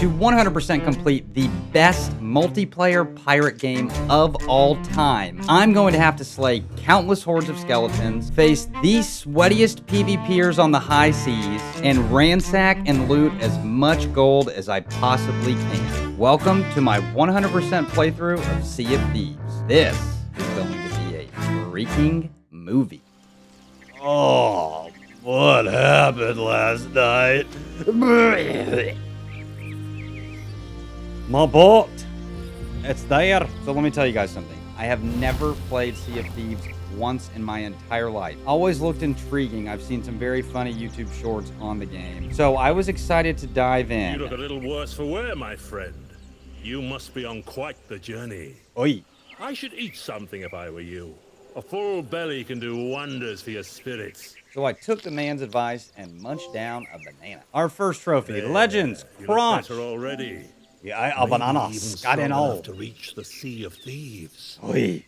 to 100% complete the best multiplayer pirate game of all time, I'm going to have to slay countless hordes of skeletons, face the sweatiest PvPers on the high seas, and ransack and loot as much gold as I possibly can. Welcome to my 100% playthrough of Sea of Thieves. This is going to be a freaking movie. Oh, what happened last night? My boat. It's there. So let me tell you guys something. I have never played Sea of Thieves once in my entire life. Always looked intriguing. I've seen some very funny YouTube shorts on the game. So I was excited to dive in. You look a little worse for wear, my friend. You must be on quite the journey. Oi. I should eat something if I were you. A full belly can do wonders for your spirits. So I took the man's advice and munched down a banana. Our first trophy, There, Legends you Crunch. look better already. Yeah, a banana. Maybe even Got strong in enough all. to reach the Sea of Thieves. Oi.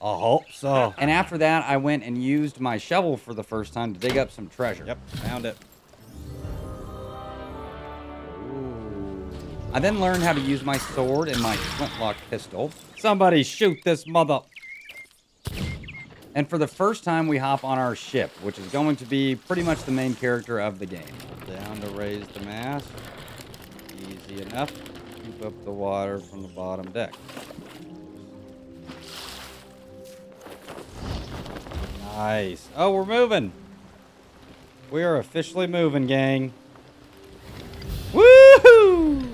I hope so. And after that, I went and used my shovel for the first time to dig up some treasure. Yep, found it. I then learned how to use my sword and my flintlock pistol. Somebody shoot this mother. And for the first time, we hop on our ship, which is going to be pretty much the main character of the game. Down to raise the mast. Easy enough. Keep up the water from the bottom deck. Nice. Oh, we're moving. We are officially moving, gang. Woohoo!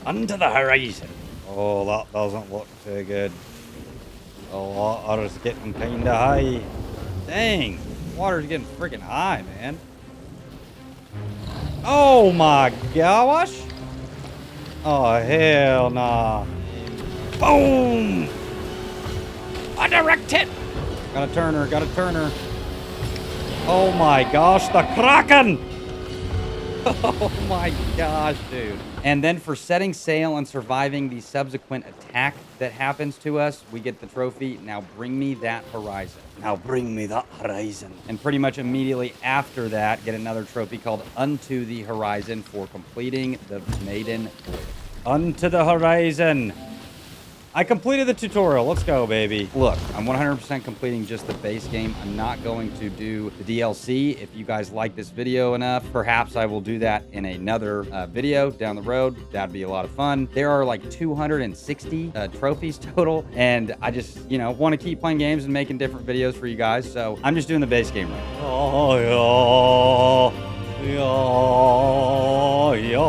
Onto the horizon. Oh, that doesn't look too good. The water's getting kinda high. Dang, water's getting freaking high, man. Oh my gosh. Oh, hell nah. Boom! I direct it. Got a turner, got a turner. Oh my gosh, the Kraken! Oh my gosh, dude. And then for setting sail and surviving the subsequent attack that happens to us, we get the trophy, Now Bring Me That Horizon. Now bring me that horizon. And pretty much immediately after that, get another trophy called Unto the Horizon for completing the Maiden voyage. Onto the horizon. I completed the tutorial. Let's go, baby. Look, I'm 100% completing just the base game. I'm not going to do the DLC. If you guys like this video enough, perhaps I will do that in another video down the road. That'd be a lot of fun. There are like 260 trophies total, and I just, want to keep playing games and making different videos for you guys. So I'm just doing the base game right now. Oh, yeah. Yeah, yeah.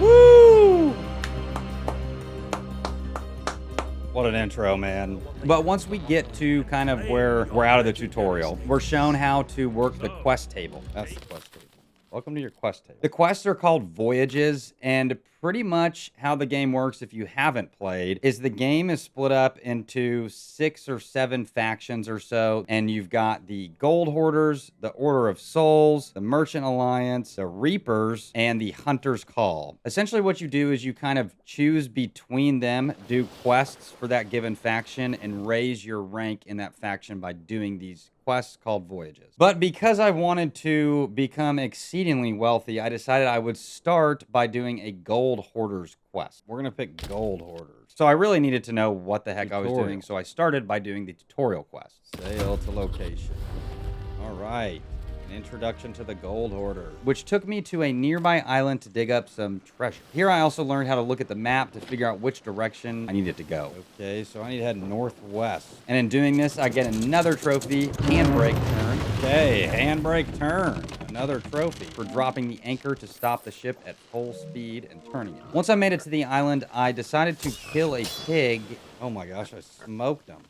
Woo! What an intro, man. But once we get to kind of where we're out of the tutorial, we're shown how to work the quest table. That's the quest table. Welcome to your quest table. The quests are called voyages, and pretty much how the game works, if you haven't played, is the game is split up into 6 or 7 factions or so, and you've got the Gold Hoarders, the Order of Souls, the Merchant Alliance, the Reapers, and the Hunter's Call. Essentially what you do is you kind of choose between them, do quests for that given faction, and raise your rank in that faction by doing these quests called voyages. But because I wanted to become exceedingly wealthy, I decided I would start by doing a Gold Hoarders quest. We're gonna pick Gold Hoarders. So I really needed to know what the heck I was doing, so I started by doing the tutorial quest. Sail to location. All right. An introduction to the Gold Hoarder, which took me to a nearby island to dig up some treasure. Here I also learned how to look at the map to figure out which direction I needed to go. Okay, so I need to head northwest. And in doing this, I get another trophy, handbrake turn. Okay, handbrake turn. Another trophy for dropping the anchor to stop the ship at full speed and turning it. Once I made it to the island, I decided to kill a pig. Oh my gosh, I smoked him.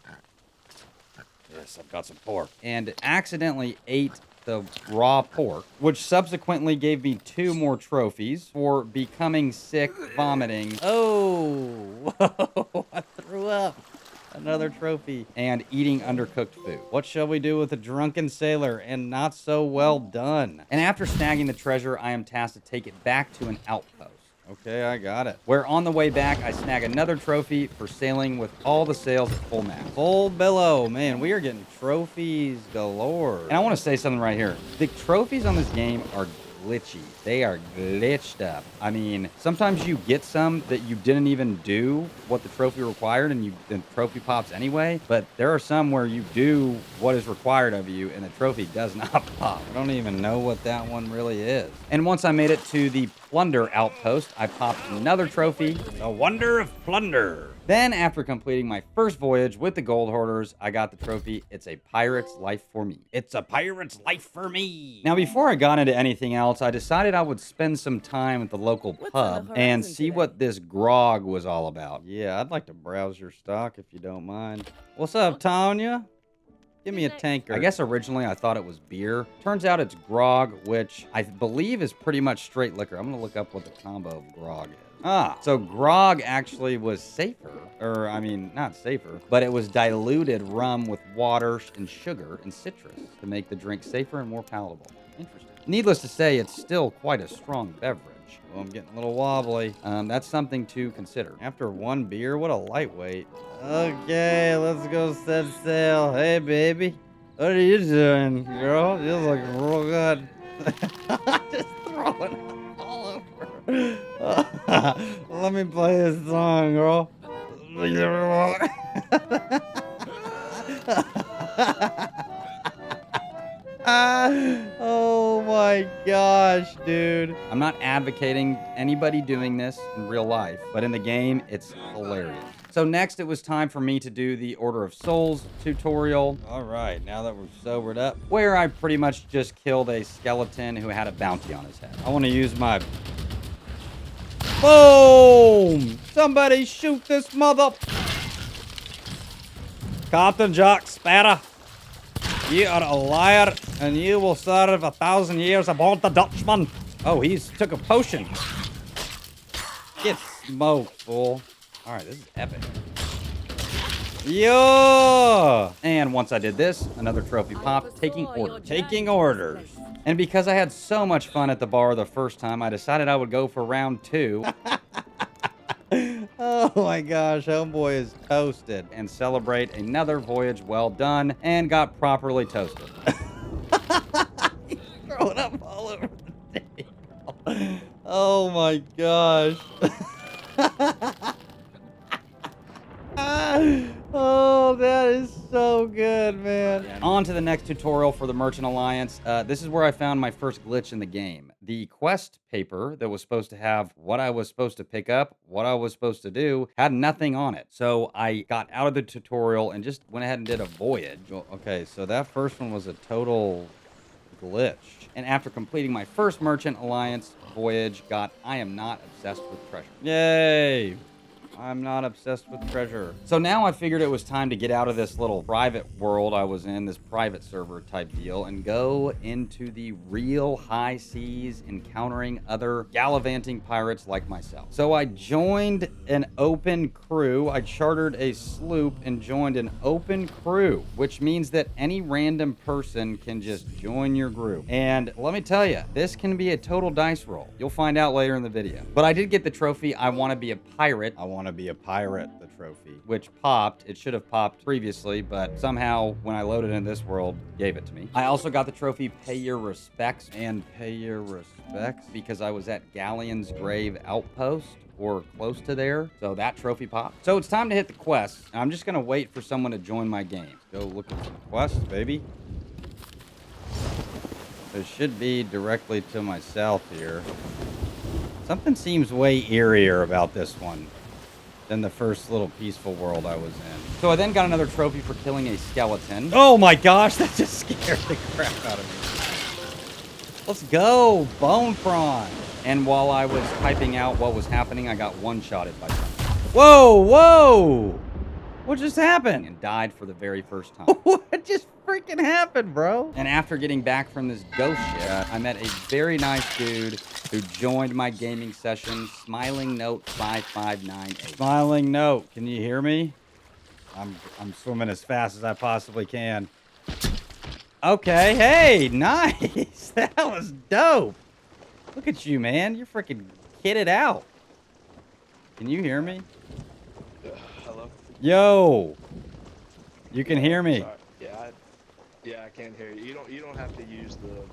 Yes, I've got some pork. And accidentally ate the raw pork, which subsequently gave me 2 more trophies for becoming sick, vomiting. Oh, whoa, I threw up. Another trophy. And eating undercooked food. What shall we do with a drunken sailor and not so well done? And after snagging the treasure, I am tasked to take it back to an outpost. Okay, I got it. Where on the way back, I snag another trophy for sailing with all the sails at full mast. Full billow. Man, we are getting trophies galore. And I want to say something right here. The trophies on this game are glitchy. They are glitched up. I mean, sometimes you get some that you didn't even do what the trophy required and the trophy pops anyway, but there are some where you do what is required of you and the trophy does not pop. I don't even know what that one really is. And once I made it to the plunder outpost, I popped another trophy, The wonder of plunder. then, after completing my first voyage with the gold hoarders, I got the trophy, It's a Pirate's Life for Me. It's a pirate's life for me. Now, before I got into anything else, I decided I would spend some time at the local pub and see what this grog was all about. Yeah, I'd like to browse your stock if you don't mind. What's up, Tanya? Give me a tanker. I guess originally I thought it was beer. Turns out it's grog, which I believe is pretty much straight liquor. I'm going to look up what the combo of grog is. So grog actually was safer, or I mean, not safer, but it was diluted rum with water and sugar and citrus to make the drink safer and more palatable. Interesting. Needless to say, it's still quite a strong beverage. Well, I'm getting a little wobbly. That's something to consider. After one beer, what a lightweight. Okay, let's go set sail. Hey, baby. What are you doing, girl? You look real good. Just throwing it all over. Let me play this song, girl. Oh my gosh, dude. I'm not advocating anybody doing this in real life, but in the game, it's hilarious. So next, it was time for me to do the Order of Souls tutorial, All right, now that we're sobered up, where I pretty much just killed a skeleton who had a bounty on his head. I want to use my... Boom! Somebody shoot this mother... Captain Jack Sparrow, you are a liar, and you will serve 1,000 years aboard the Dutchman. Oh, he's took a potion. Get smoked, fool. All right, this is epic. Yeah! And once I did this, another trophy pop, taking orders. Taking orders. And because I had so much fun at the bar the first time, I decided I would go for round 2. Oh my gosh, homeboy is toasted. And celebrate another voyage well done and got properly toasted. He's throwing up all over the table. Oh my gosh. Oh, that is so good, man. On to the next tutorial for the Merchant Alliance. This is where I found my first glitch in the game. The quest paper that was supposed to have what I was supposed to pick up, what I was supposed to do, had nothing on it. So I got out of the tutorial and just went ahead and did a voyage. Well, okay, so that first one was a total glitch. And after completing my first Merchant Alliance voyage, I am not obsessed with treasure. Yay! I'm not obsessed with treasure. So now I figured it was time to get out of this little private world I was in, this private server type deal, and go into the real high seas, encountering other gallivanting pirates like myself. So I joined an open crew. I chartered a sloop and joined an open crew, which means that any random person can just join your group. And let me tell you, this can be a total dice roll. You'll find out later in the video. But I did get the trophy, I Want to Be a Pirate. I want to be a pirate, the trophy. Which popped. It should have popped previously, but somehow when I loaded in this world, gave it to me. I also got the trophy Pay Your Respects, And pay your respects. because I was at Galleon's Grave Outpost, or close to there, so that trophy popped. So it's time to hit the quest. I'm just gonna wait for someone to join my game. Go look at some quests, baby. It should be directly to my south here. Something seems way eerier about this one than the first little peaceful world I was in. So I then got another trophy for killing a skeleton. Oh my gosh, that just scared the crap out of me. Let's go, bone prawn. And while I was typing out what was happening, I got one-shotted by something Whoa, whoa! What just happened? and died for the very first time. What just freaking happened, bro? And after getting back from this ghost shit, I met a very nice dude who joined my gaming session, Smiling Note 5598. Smiling note, can you hear me? I'm swimming as fast as I possibly can. Okay, hey, nice. That was dope. Look at you, man. You're freaking kitted out. Can you hear me? Hello? Yo. You can hear me. Sorry. Yeah, I can't hear you. You don't have to use the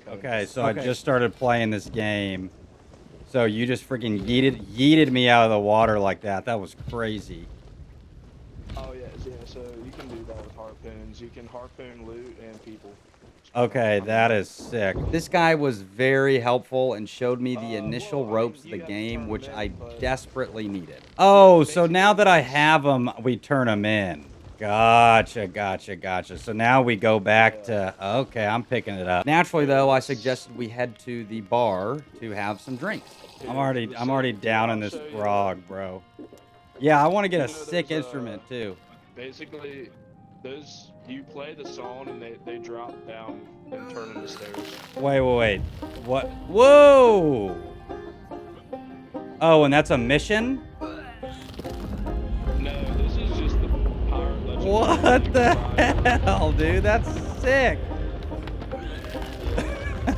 Okay, so I just started playing this game. So you just freaking yeeted me out of the water like that. That was crazy. Oh yeah, so you can do that with harpoons. You can harpoon loot and people. Okay, that is sick. This guy was very helpful and showed me the initial ropes of the game, which I desperately needed. Oh, so now that I have them, we turn them in. Gotcha. So now we go back to, okay, I'm picking it up. Naturally, though, I suggested we head to the bar to have some drinks. I'm already down in this grog, bro. Yeah, I want to get a sick instrument, too. Basically, you play the song and they drop down and turn into stairs. Wait. What? Whoa! Oh, and that's a mission? No, this is just the pirate legend. What the hell, dude? That's sick.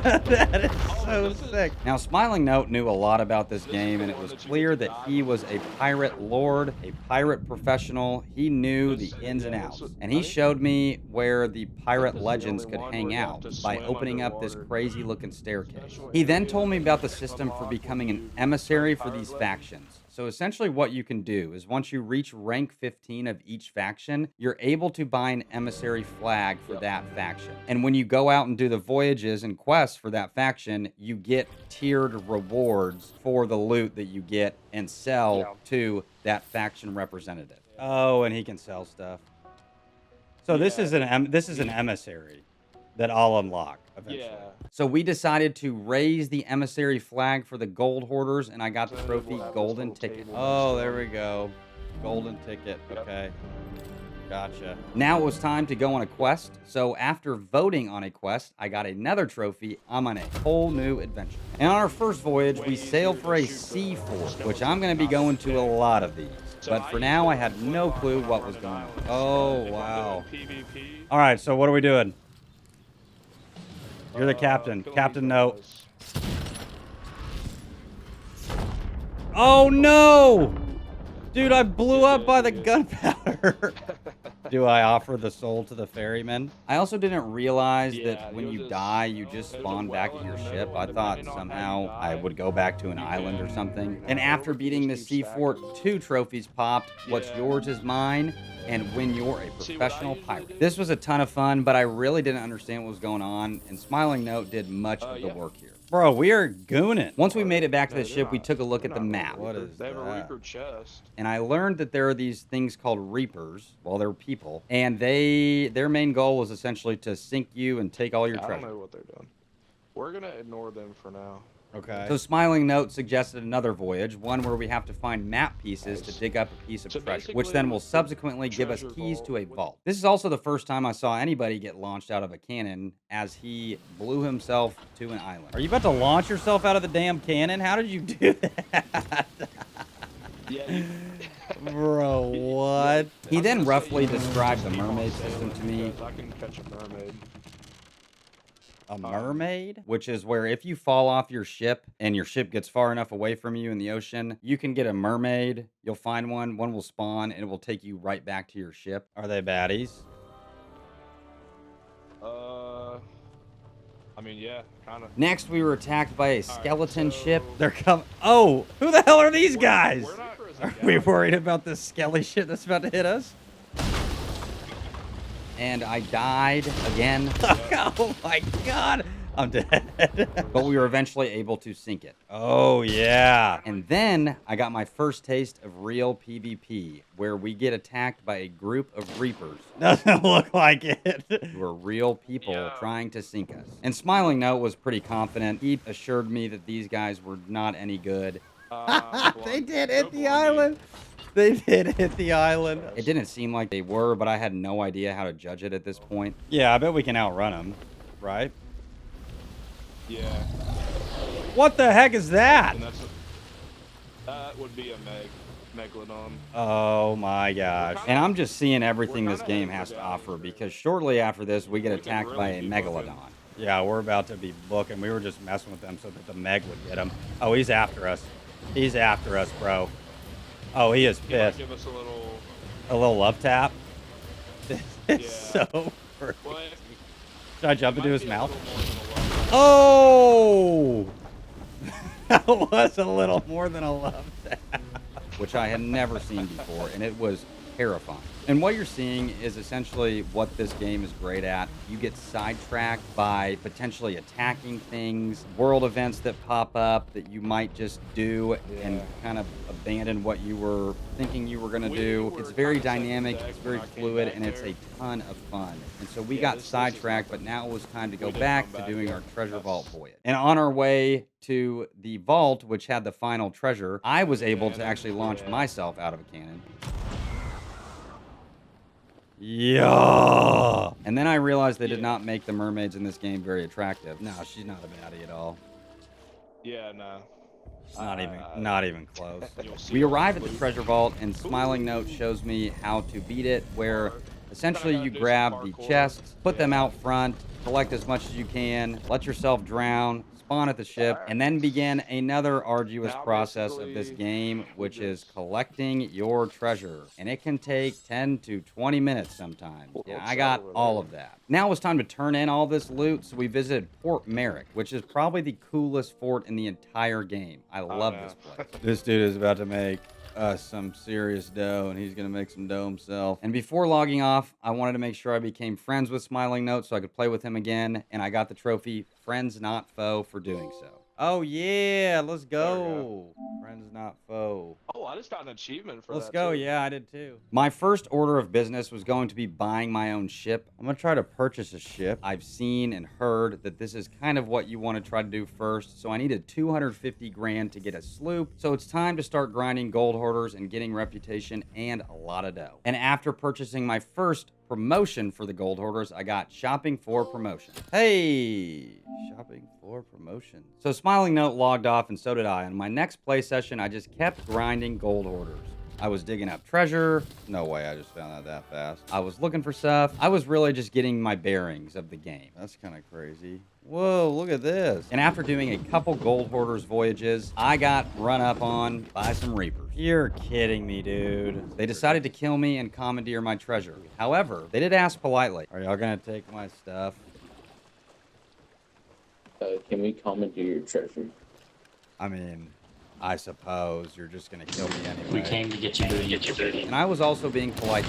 That is so sick. Now, Smiling Note knew a lot about this game, and it was clear that he was a pirate lord, a pirate professional. He knew the ins and outs, and he showed me where the pirate legends could hang out by opening up this crazy-looking staircase. He then told me about the system for becoming an emissary for these factions. So essentially what you can do is once you reach rank 15 of each faction, you're able to buy an emissary flag for that faction. And when you go out and do the voyages and quests for that faction, you get tiered rewards for the loot that you get and sell to that faction representative. Oh, and he can sell stuff. So this is an emissary that I'll unlock eventually. Yeah. So we decided to raise the emissary flag for the gold hoarders, and I got the trophy golden ticket. Oh, there we go. Golden ticket. Okay. Gotcha. Now it was time to go on a quest. So after voting on a quest, I got another trophy. I'm on a whole new adventure. And on our first voyage, we sailed for a sea fort, which I'm going to be going to a lot of these. But for now, I had no clue what was going on. Oh, wow. All right, so what are we doing? You're the captain. Captain, no. Oh, no! Dude, I blew up by the gunpowder. Do I offer the soul to the ferryman? I also didn't realize that when you die, you just spawn back at your ship. I thought somehow I would go back to an island or something. And after beating the sea fort, 2 trophies popped. What's yours is mine. And when you're a professional pirate. This was a ton of fun, but I really didn't understand what was going on, and Smiling Note did much of the work here. Bro, we are gooning. Once we made it back to the ship, we took a look at the map. What is They have a Reaper chest. And I learned that there are these things called Reapers. Well, they're people. And their main goal was essentially to sink you and take all your treasure. I don't know what they're doing. We're going to ignore them for now. Okay. So Smiling Note suggested another voyage, one where we have to find map pieces to dig up a piece of treasure, which then will subsequently give us keys to a vault. This is also the first time I saw anybody get launched out of a cannon, as he blew himself to an island. Are you about to launch yourself out of the damn cannon? How did you do that? Yeah. Bro, what? He then roughly described the mermaid system to me. I can catch a mermaid. A mermaid, which is where if you fall off your ship and your ship gets far enough away from you in the ocean, you can get a mermaid. You'll find one will spawn, and it will take you right back to your ship. Are they baddies? I mean, yeah, kind of. Next, we were attacked by a skeleton ship. They're coming. Oh, who the hell are these guys? Are we worried about this skelly shit that's about to hit us? And I died again. Oh my god. I'm dead. But we were eventually able to sink it. Oh, yeah. And then I got my first taste of real PvP, where we get attacked by a group of Reapers. Doesn't look like it. Who are real people trying to sink us. And Smiling Note was pretty confident. He assured me that these guys were not any good. They did hit the island. They did hit the island. It didn't seem like they were, but I had no idea how to judge it at this point. Yeah, I bet we can outrun them, right? Yeah. What the heck is that? That would be a megalodon. Oh my gosh. And I'm just seeing everything this game has to offer, because shortly after this, we get attacked by a megalodon. Yeah, we're about to be booking. We were just messing with them so that the meg would get him. Oh, he's after us. He's after us, bro. Oh, he is pissed. Give us a little love tap. It's so crazy. Should I jump into his mouth? Oh! That was a little more than a love tap, which I had never seen before, and it was terrifying. And what you're seeing is essentially what this game is great at. You get sidetracked by potentially attacking things, world events that pop up that you might just do and kind of abandon what you were thinking you were going to do. It's very dynamic, it's very fluid, and it's a ton of fun. And so we got sidetracked, but now it was time to go back to doing our treasure vault voyage. And on our way to the vault, which had the final treasure, I was able to actually launch myself out of a cannon. Yeah. And then I realized they did not make the mermaids in this game very attractive. No, she's not a baddie at all. Yeah, no. Not even close. We arrive at the treasure vault, and Smiling Note shows me how to beat it, where essentially you grab the chests, put them out front, collect as much as you can, let yourself drown, spawn at the ship, and then begin another arduous process of this game, which is collecting your treasure. And it can take 10 to 20 minutes sometimes. Yeah, I got all of that. Now it's time to turn in all this loot, so we visited Fort Merrick, which is probably the coolest fort in the entire game. I love this place. This dude is about to make some serious dough, and he's gonna make some dough himself. And before logging off, I wanted to make sure I became friends with Smiling Note so I could play with him again, and I got the trophy Friends Not Foe for doing so. Oh yeah, let's go. Friends Not Foe. Oh, I just got an achievement for Let's that. go. Too. Yeah, I did too. My first order of business was going to be buying my own ship. I'm going to try to purchase a ship. I've seen and heard that this is kind of what you want to try to do first. So I needed 250 grand to get a sloop. So it's time to start grinding gold hoarders and getting reputation and a lot of dough. And after purchasing my first promotion for the gold hoarders, I got shopping for promotion. Hey, shopping for promotion. So Smiling Note logged off, and so did I. On my next play session, I just kept grinding gold hoarders. I was digging up treasure. No way, I just found that fast. I was looking for stuff. I was really just getting my bearings of the game. That's kind of crazy. Whoa, look at this. And after doing a couple gold hoarders voyages, I got run up on by some reapers. You're kidding me, dude. They decided to kill me and commandeer my treasure. However, they did ask politely, "Are y'all gonna take my stuff?" Can we commandeer your treasure? I mean, I suppose you're just gonna kill me anyway. We came to get your booty. And I was also being polite.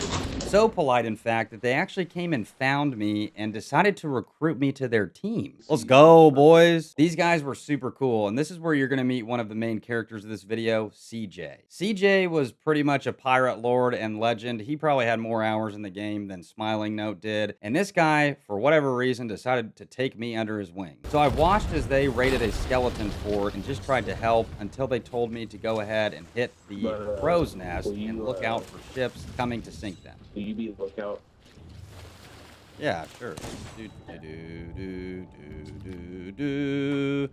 So polite, in fact, that they actually came and found me and decided to recruit me to their team. Let's go, boys. These guys were super cool, and this is where you're going to meet one of the main characters of this video, CJ. CJ was pretty much a pirate lord and legend. He probably had more hours in the game than Smiling Note did, and this guy, for whatever reason, decided to take me under his wing. So I watched as they raided a skeleton fort and just tried to help until they told me to go ahead and hit the crow's nest and look out for ships coming to sink them. Will you be lookout? Yeah, sure. Do, do, do, do, do, do,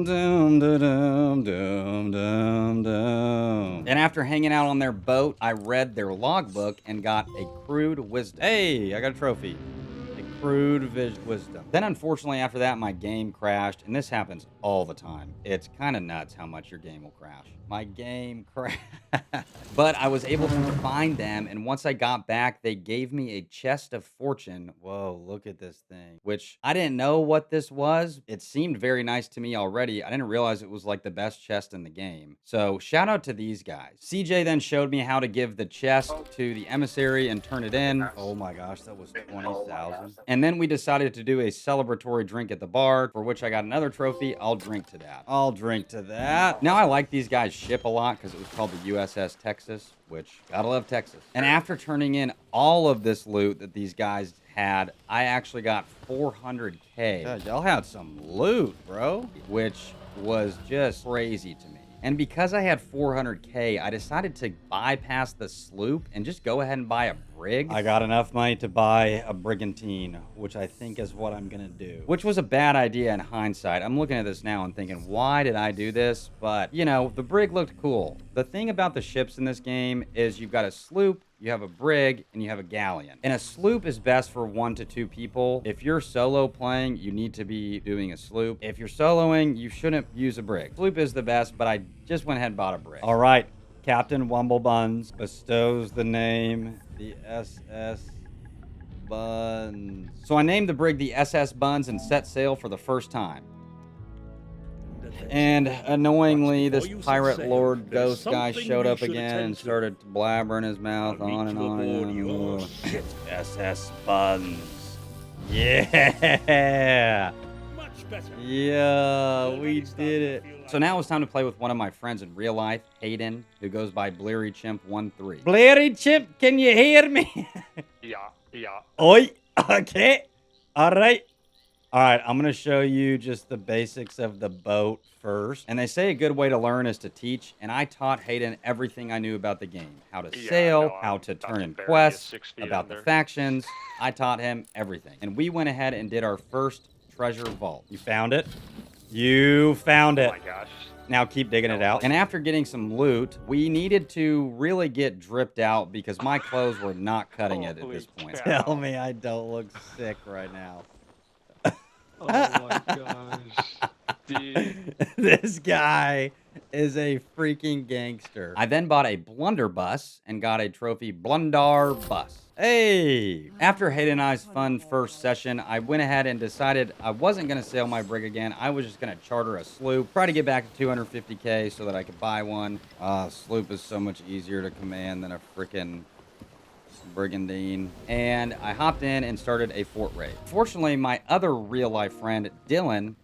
dum, da, dum, dum, dum, dum. And after hanging out on their boat, I read their logbook and got a crude wisdom. Hey, I got a trophy. A crude wisdom. Then, unfortunately, after that, my game crashed, and this happens all the time. It's kind of nuts how much your game will crash. My game crashed. But I was able to find them, and once I got back, they gave me a chest of fortune. Whoa, look at this thing. Which, I didn't know what this was. It seemed very nice to me already. I didn't realize it was like the best chest in the game. So, shout out to these guys. CJ then showed me how to give the chest to the emissary and turn it in. Oh my gosh, that was 20,000. And then we decided to do a celebratory drink at the bar, for which I got another trophy. I'll drink to that. I'll drink to that. Now, I like these guys' ship a lot because it was called the USS Texas, which, gotta love Texas. And after turning in all of this loot that these guys had, I actually got 400K. God, y'all had some loot, bro, which was just crazy to me. And because I had 400K, I decided to bypass the sloop and just go ahead and buy a brig. I got enough money to buy a brigantine, which I think is what I'm gonna do. Which was a bad idea in hindsight. I'm looking at this now and thinking, why did I do this? But, you know, the brig looked cool. The thing about the ships in this game is you've got a sloop, you have a brig, and you have a galleon. And a sloop is best for 1 to 2 people. If you're solo playing, you need to be doing a sloop. If you're soloing, you shouldn't use a brig. Sloop is the best, but I just went ahead and bought a brig. All right, Captain Wumblebuns bestows the name the SS Buns. So I named the brig the SS Buns and set sail for the first time. And annoyingly, this pirate lord ghost guy showed up again and started to blabber in his mouth on and on and on. SS Buns. Yeah. Yeah, we did it. So now it's time to play with one of my friends in real life, Hayden, who goes by Bleary Chimp 13. Bleary Chimp, can you hear me? Yeah. Oi. Okay. All right. All right, I'm going to show you just the basics of the boat first. And they say a good way to learn is to teach. And I taught Hayden everything I knew about the game. How to sail, how to turn in quests, about the factions. I taught him everything. And we went ahead and did our first treasure vault. You found it? You found it. Oh my gosh. Now keep digging it out. And after getting some loot, we needed to really get dripped out because my clothes were not cutting it at this point. Tell me I don't look sick right now. Oh my gosh. Dude. This guy is a freaking gangster. I then bought a blunderbuss and got a trophy Blundar bus. Hey! After Hayden and I's fun first session, I went ahead and decided I wasn't going to sail my brig again. I was just going to charter a sloop, try to get back to 250K so that I could buy one. Sloop is so much easier to command than a freaking brigantine. And I hopped in and started a fort raid. Fortunately, my other real-life friend, Dylan,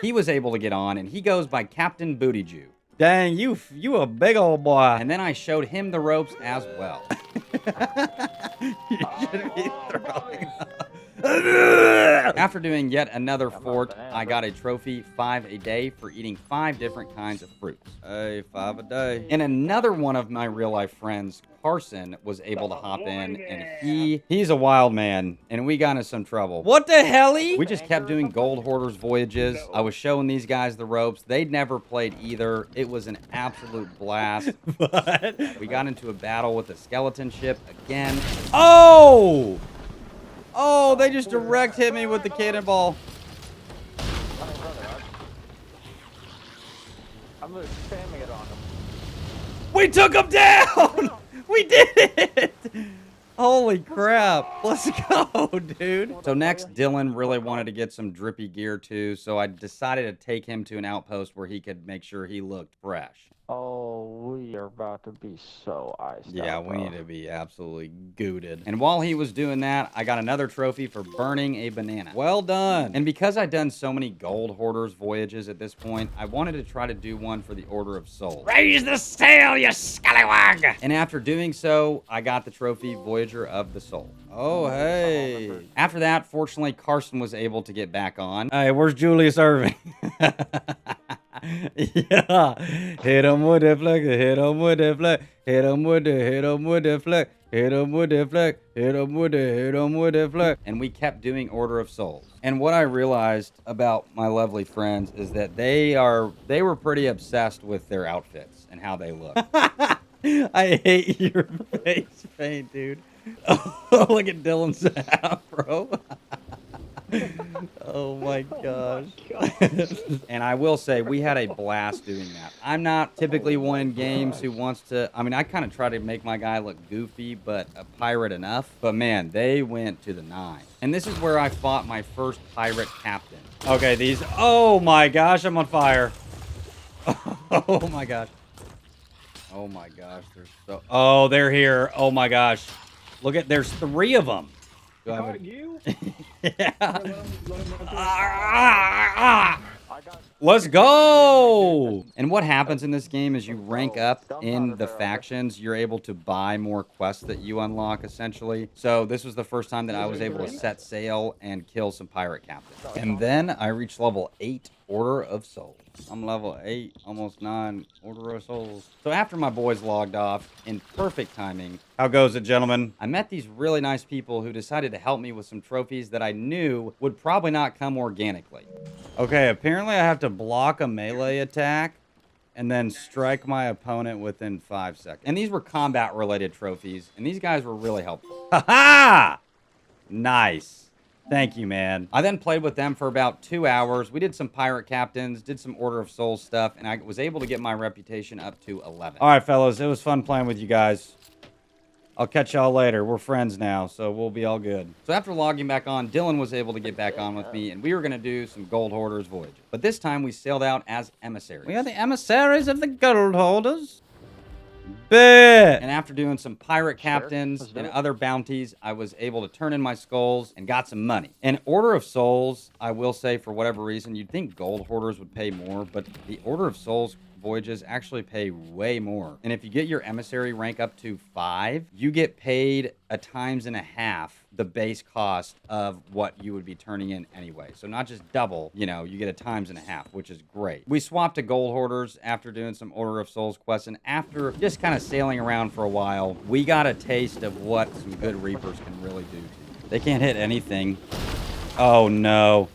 he was able to get on, and he goes by Captain Booty Jew. Dang, you a big old boy. And then I showed him the ropes as well. You should be throwing up. After doing yet another fort, I got a trophy 5 a day for eating 5 different kinds of fruits. Hey, 5 a day. And another one of my real life friends, Carson, was able to hop in, and he's a wild man, and we got into some trouble. What the helly? We just kept doing gold hoarders voyages. I was showing these guys the ropes. They'd never played either. It was an absolute blast. But we got into a battle with a skeleton ship again. Oh! Oh, they just direct hit me with the cannonball. I'm spamming it on him. We took him down! We did it! Holy crap. Let's go, dude. So next, Dylan really wanted to get some drippy gear too, so I decided to take him to an outpost where he could make sure he looked fresh. Oh, we are about to be so iced out. Yeah, we need to be absolutely gooted. And while he was doing that, I got another trophy for burning a banana. Well done. And because I'd done so many gold hoarders voyages at this point, I wanted to try to do one for the Order of Souls. Raise the sail, you scallywag! And after doing so, I got the trophy Voyager of the Soul. Oh, hey. After that, fortunately, Carson was able to get back on. Hey, where's Julius Irving? Yeah, hit him with the flag, hit him with the flag, hit him with the flag, hit him with the flag, hit him with the flag. And we kept doing Order of Souls. And what I realized about my lovely friends is that they were pretty obsessed with their outfits and how they look. I hate your face paint, dude. Oh, look at Dylan's afro. Oh my gosh. And I will say, we had a blast doing that. I'm not typically one in games who wants to, I mean, I kind of try to make my guy look goofy, but a pirate enough. But man, they went to the 9. And this is where I fought my first pirate captain. Okay, these, oh my gosh, I'm on fire. Oh my gosh. Oh my gosh, oh, they're here. Oh my gosh. Look at, there's 3 of them. You? Yeah. Let's go! And what happens in this game is you rank up in the factions. You're able to buy more quests that you unlock, essentially. So this was the first time that I was able to set sail and kill some pirate captains. And then I reached level 8, Order of Souls. I'm level 8, almost 9, Order of Souls. So after my boys logged off, in perfect timing, how goes it, gentlemen? I met these really nice people who decided to help me with some trophies that I knew would probably not come organically. Okay, apparently I have to block a melee attack and then strike my opponent within 5 seconds. And these were combat-related trophies, and these guys were really helpful. Ha-ha! Nice. Thank you, man. I then played with them for about 2 hours. We did some pirate captains, did some Order of Souls stuff, and I was able to get my reputation up to 11. All right, fellas, it was fun playing with you guys. I'll catch y'all later. We're friends now, so we'll be all good. So after logging back on, Dylan was able to get back on with me, and we were going to do some gold hoarders voyages. But this time we sailed out as emissaries. We are the emissaries of the gold hoarders. Bet. And after doing some pirate captains let's do and it. other bounties, I was able to turn in my skulls and got some money. In Order of Souls, I will say, for whatever reason, you'd think gold hoarders would pay more, but the Order of Souls voyages actually pay way more. And if you get your emissary rank up to 5, you get paid a times and a half the base cost of what you would be turning in anyway. So not just double, you know, you get a times and a half, which is great. We swapped to gold hoarders after doing some Order of Souls quests, and after just kind of sailing around for a while, we got a taste of what some good reapers can really do to you. They can't hit anything. Oh no.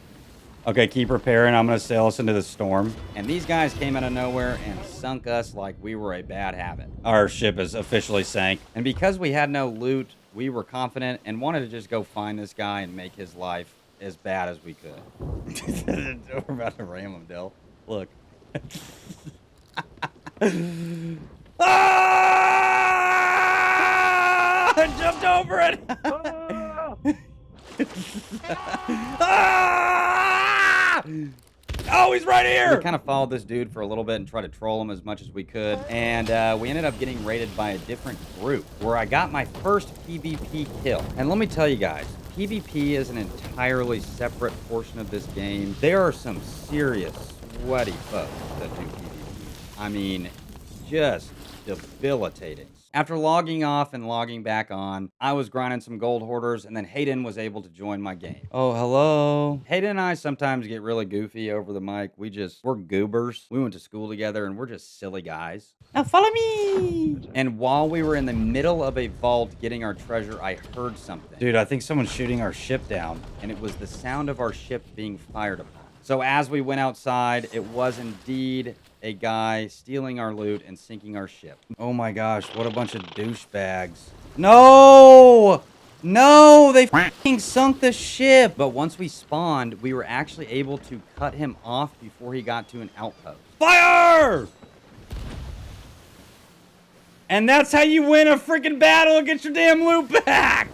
Okay, keep preparing. I'm going to sail us into the storm. And these guys came out of nowhere and sunk us like we were a bad habit. Our ship is officially sank. And because we had no loot, we were confident and wanted to just go find this guy and make his life as bad as we could. We're about to ram him, Dill. Look. Ah! I jumped over it! Ah! Oh, he's right here! We kind of followed this dude for a little bit and tried to troll him as much as we could. And we ended up getting raided by a different group where I got my first PvP kill. And let me tell you guys, PvP is an entirely separate portion of this game. There are some serious sweaty folks that do PvP. I mean, just debilitating. After logging off and logging back on, I was grinding some gold hoarders, and then Hayden was able to join my game. Oh, hello. Hayden and I sometimes get really goofy over the mic. We're goobers. We went to school together, and we're just silly guys. Now follow me. And while we were in the middle of a vault getting our treasure, I heard something. Dude, I think someone's shooting our ship down, and it was the sound of our ship being fired upon. So as we went outside, it was indeed a guy stealing our loot and sinking our ship. Oh my gosh, what a bunch of douchebags. No! No, they f***ing sunk the ship. But once we spawned, we were actually able to cut him off before he got to an outpost. Fire! And that's how you win a freaking battle and get your damn loot back!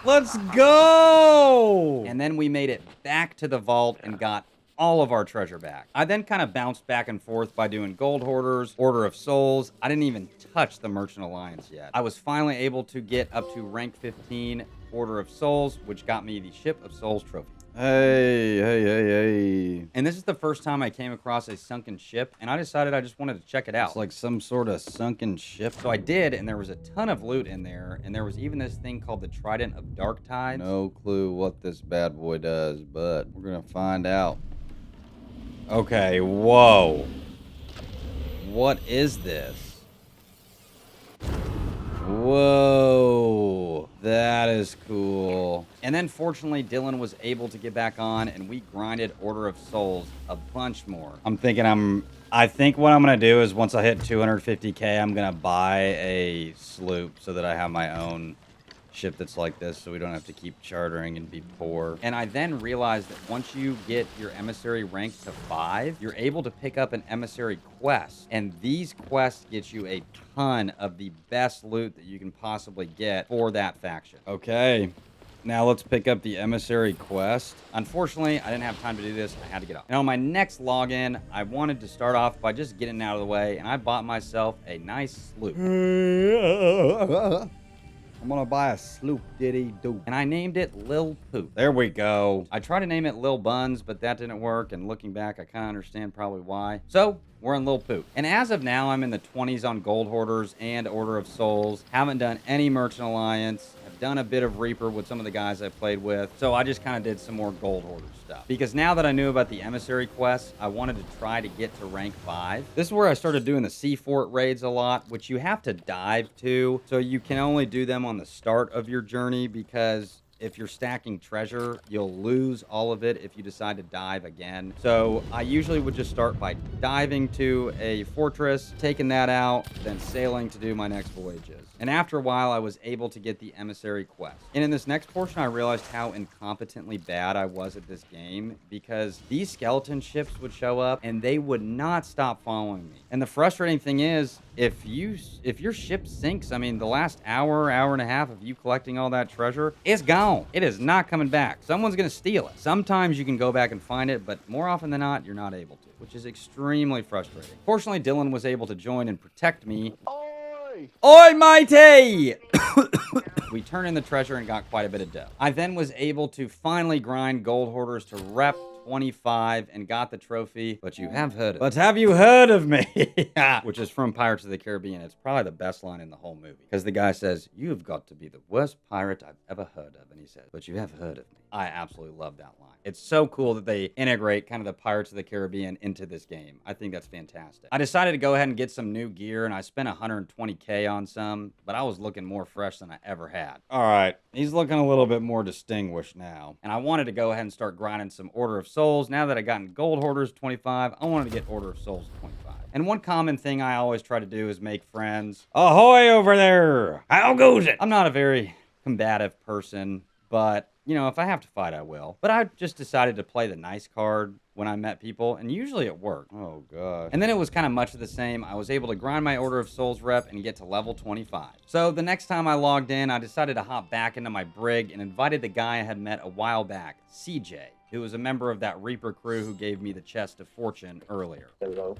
Let's go! And then we made it back to the vault and got all of our treasure back. I then kind of bounced back and forth by doing gold hoarders, Order of Souls. I didn't even touch the Merchant Alliance yet. I was finally able to get up to rank 15 Order of Souls, which got me the Ship of Souls trophy. Hey. And this is the first time I came across a sunken ship, and I decided I just wanted to check it out. It's like some sort of sunken ship. So I did, and there was a ton of loot in there, and there was even this thing called the Trident of Dark Tides. No clue what this bad boy does, but we're gonna find out. Okay, whoa. What is this? Whoa, that is cool. And then fortunately, Dylan was able to get back on, and we grinded Order of Souls a bunch more. I think what I'm gonna do is once I hit 250K, I'm gonna buy a sloop so that I have my own ship that's like this, so we don't have to keep chartering and be poor. And I then realized that once you get your emissary ranked to 5, you're able to pick up an emissary quest, and these quests get you a ton of the best loot that you can possibly get for that faction. Okay, now let's pick up the emissary quest. Unfortunately, I didn't have time to do this. I had to get off. And on my next login, I wanted to start off by just getting out of the way, and I bought myself a nice sloop. I'm gonna buy a sloop, diddy-doo. And I named it Lil Poop. There we go. I tried to name it Lil Buns, but that didn't work. And looking back, I kind of understand probably why. So, we're in Lil Poop. And as of now, I'm in the 20s on Gold Hoarders and Order of Souls. Haven't done any Merchant Alliance. I've done a bit of Reaper with some of the guys I played with. So I just kind of did some more Gold Hoarder stuff. Because now that I knew about the Emissary quest, I wanted to try to get to rank 5. This is where I started doing the Sea Fort raids a lot, which you have to dive to. So you can only do them on the start of your journey because if you're stacking treasure, you'll lose all of it if you decide to dive again. So I usually would just start by diving to a fortress, taking that out, then sailing to do my next voyages. And after a while, I was able to get the emissary quest. And in this next portion, I realized how incompetently bad I was at this game because these skeleton ships would show up and they would not stop following me. And the frustrating thing is, if your ship sinks, I mean, the last hour and a half of you collecting all that treasure, it's gone. It is not coming back. Someone's going to steal it. Sometimes you can go back and find it, but more often than not, you're not able to, which is extremely frustrating. Fortunately, Dylan was able to join and protect me. Oi, matey! We turned in the treasure and got quite a bit of dough. I then was able to finally grind gold hoarders to rep 25 and got the trophy, but you have heard of me. But have you heard of me? Which is from Pirates of the Caribbean. It's probably the best line in the whole movie. Because the guy says, you've got to be the worst pirate I've ever heard of. And he says, but you have heard of me. I absolutely love that line. It's so cool that they integrate kind of the Pirates of the Caribbean into this game. I think that's fantastic. I decided to go ahead and get some new gear, and I spent 120K on some, but I was looking more fresh than I ever had. All right, he's looking a little bit more distinguished now. And I wanted to go ahead and start grinding some Order of Souls. Now that I gotten Gold Hoarders 25, I wanted to get Order of Souls 25. And one common thing I always try to do is make friends. Ahoy over there! How goes it? I'm not a very combative person, but you know, if I have to fight, I will. But I just decided to play the nice card when I met people, and usually it worked. Oh, God. And then it was kind of much of the same. I was able to grind my Order of Souls rep and get to level 25. So the next time I logged in, I decided to hop back into my brig and invited the guy I had met a while back, CJ, who was a member of that Reaper crew who gave me the Chest of Fortune earlier. Hello.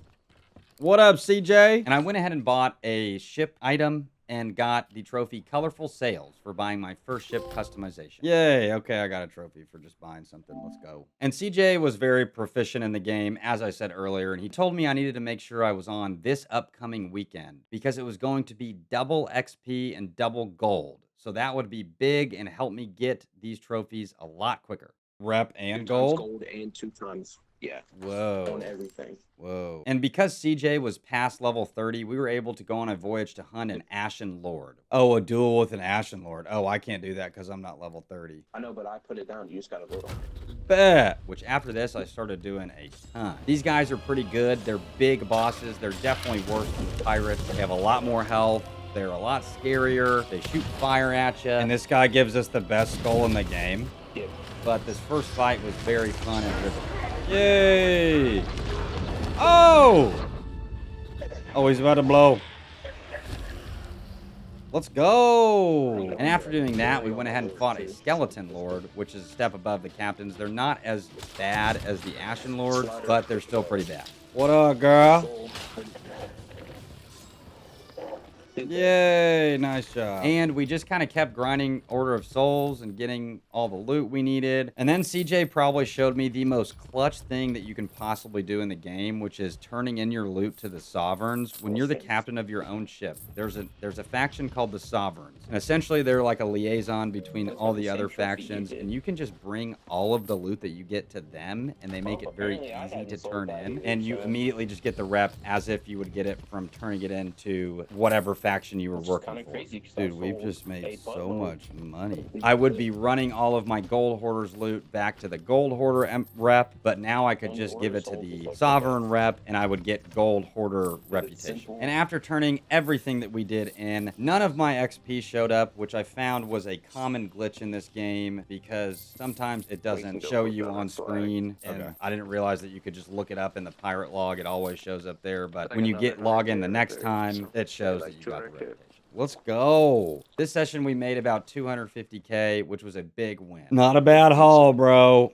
What up, CJ? And I went ahead and bought a ship item and got the trophy Colorful Sails for buying my first ship customization. Yay, okay, I got a trophy for just buying something. Let's go. And CJ was very proficient in the game, as I said earlier, and he told me I needed to make sure I was on this upcoming weekend because it was going to be double XP and double gold. So that would be big and help me get these trophies a lot quicker. Rep and gold? Gold and 2 times. Yeah. Whoa. On everything. Whoa. And because CJ was past level 30, we were able to go on a voyage to hunt an Ashen Lord. Oh, a duel with an Ashen Lord. Oh, I can't do that because I'm not level 30. I know, but I put it down. You just gotta vote on it. Bet. Which after this, I started doing a ton. These guys are pretty good. They're big bosses. They're definitely worse than the pirates. They have a lot more health. They're a lot scarier. They shoot fire at you. And this guy gives us the best skull in the game. Yeah. But this first fight was very fun and riveting. Yay! Oh! Oh, he's about to blow. Let's go! And after doing that, we went ahead and fought a Skeleton Lord, which is a step above the captains. They're not as bad as the Ashen Lords, but they're still pretty bad. What up, girl? Yay, nice job. And we just kind of kept grinding Order of Souls and getting all the loot we needed. And then CJ probably showed me the most clutch thing that you can possibly do in the game, which is turning in your loot to the Sovereigns. When you're the captain of your own ship, there's a faction called the Sovereigns. And essentially, they're like a liaison between all the other factions, and you can just bring all of the loot that you get to them, and they make it very easy to turn in. And you immediately just get the rep as if you would get it from turning it into whatever faction you were working for. Dude, we've just made so much money. I would be running all of my gold hoarders loot back to the gold hoarder rep, but now I could just give it to the sovereign rep and I would get gold hoarder reputation. And after turning everything that we did in, none of my XP showed up, which I found was a common glitch in this game because sometimes it doesn't show you on screen. And I didn't realize that you could just look it up in the pirate log. It always shows up there, but when you log in the next time, it shows that you got the reputation. Let's go. This session we made about 250K, which was a big win. Not a bad haul, bro.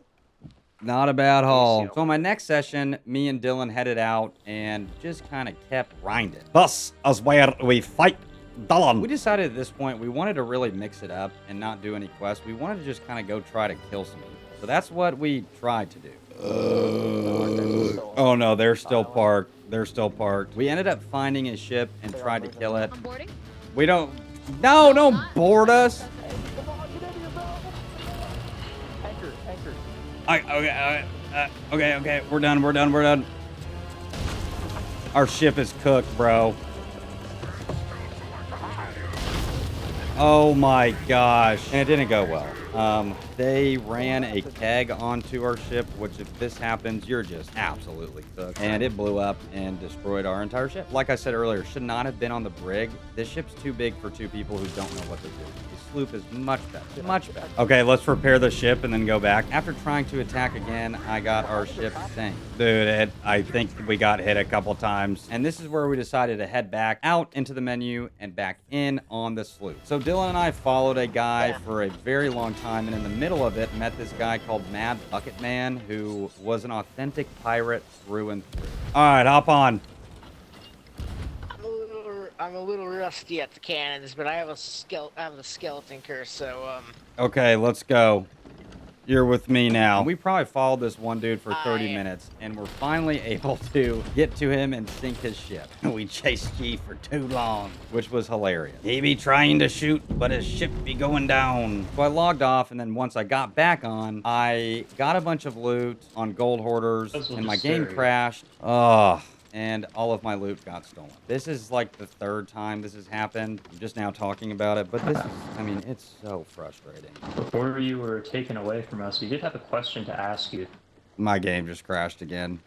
Not a bad haul. So on my next session, me and Dylan headed out and just kind of kept grinding. Thus is where we fight Dylan. We decided at this point we wanted to really mix it up and not do any quests. We wanted to just kind of go try to kill some people. So that's what we tried to do. Oh no, they're still parked. They're still parked. We ended up finding a ship and tried to kill it. We don't... No, don't board us. Okay. We're done. Our ship is cooked, bro. Oh my gosh. And it didn't go well. They ran a keg onto our ship, which if this happens, you're just absolutely cooked. And it blew up and destroyed our entire ship. Like I said earlier, should not have been on the brig. This ship's too big for two people who don't know what to do. The sloop is much better. Much better. Okay, let's repair the ship and then go back. After trying to attack again, I got our ship sank. Dude, I think we got hit a couple times. And this is where we decided to head back out into the menu and back in on the sloop. So Dylan and I followed a guy for a very long time, and in the middle of it met this guy called Mad Bucket Man, who was an authentic pirate through and through. All right, hop on. I'm a little rusty at the cannons, but I have a skeleton curse, so Okay, let's go. You're with me now. We probably followed this one dude for 30 minutes, and we're finally able to get to him and sink his ship. We chased G for too long, which was hilarious. He be trying to shoot, but his ship be going down. So I logged off, and then once I got back on, I got a bunch of loot on gold hoarders, and my game crashed. Oh. And all of my loot got stolen. This is like the third time this has happened. I'm just now talking about it, but this is, I mean, it's so frustrating. Before you were taken away from us, we did have a question to ask you. My game just crashed again.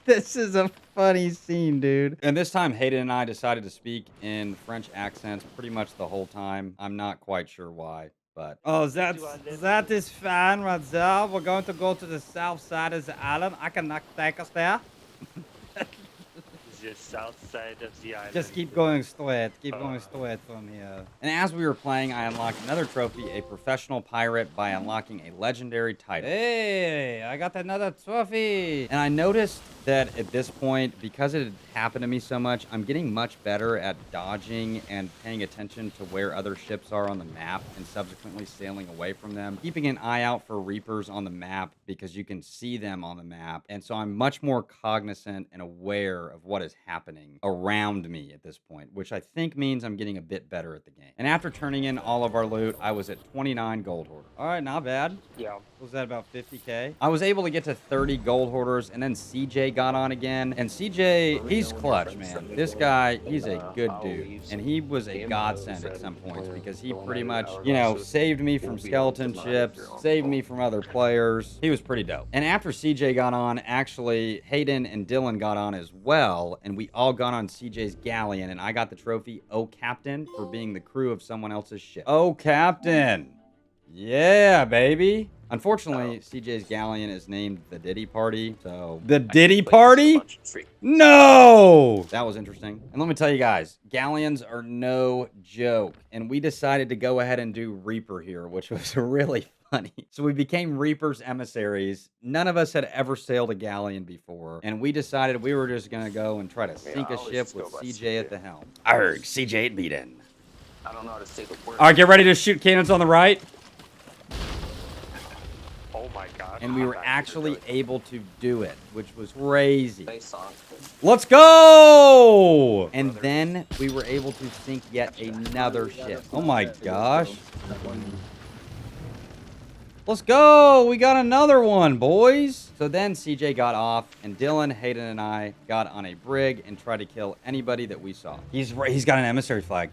This is a funny scene, dude. And this time, Hayden and I decided to speak in French accents pretty much the whole time. I'm not quite sure why. But that is fine right there. We're going to go to the south side of the island. I cannot take us there. The south side of the island. Just keep going straight. Keep going straight from here. And as we were playing, I unlocked another trophy, a professional pirate, by unlocking a legendary title. Hey, I got another trophy. And I noticed that at this point, because it had happened to me so much, I'm getting much better at dodging and paying attention to where other ships are on the map and subsequently sailing away from them. Keeping an eye out for reapers on the map because you can see them on the map. And so I'm much more cognizant and aware of what is happening around me at this point, which I think means I'm getting a bit better at the game. And after turning in all of our loot, I was at 29 gold hoarders. All right, not bad. yeah. Was that about 50K? I was able to get to 30 gold hoarders, and then CJ got on again. And CJ, he's clutch, man. This guy, he's a good dude. And he was a godsend at some points because he pretty much, you know, saved me from skeleton ships, saved me from other players. He was pretty dope. And after CJ got on, actually, Hayden and Dylan got on as well, and we all got on CJ's Galleon, and I got the trophy, Oh Captain, for being the crew of someone else's ship. Oh Captain! Yeah, baby! Unfortunately, CJ's Galleon is named the Diddy Party, so... The Diddy Party? No! That was interesting. And let me tell you guys, galleons are no joke. And we decided to go ahead and do Reaper here, which was really funny. So we became Reaper's emissaries. None of us had ever sailed a galleon before. And we decided we were just going to go and try to sink a ship with CJ at the helm. Arrgh, CJ at Maiden. I don't know how to say the word. All right, get ready to shoot cannons on the right. Oh my god. And we were actually able to do it, which was crazy. Nice song. Let's go! And then we were able to sink yet another ship. Oh my gosh. Let's go! We got another one, boys! So then CJ got off, and Dylan, Hayden, and I got on a brig and tried to kill anybody that we saw. He's got an emissary flag.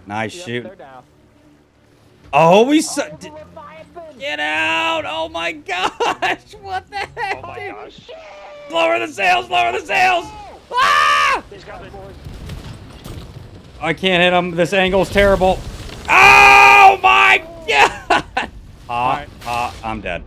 Nice shoot. Oh, we saw... Get out! Oh my gosh! What the heck? Oh my gosh. Lower the sails! Lower the sails! Ah! I can't hit him. This angle's terrible. Oh my god! I'm dead.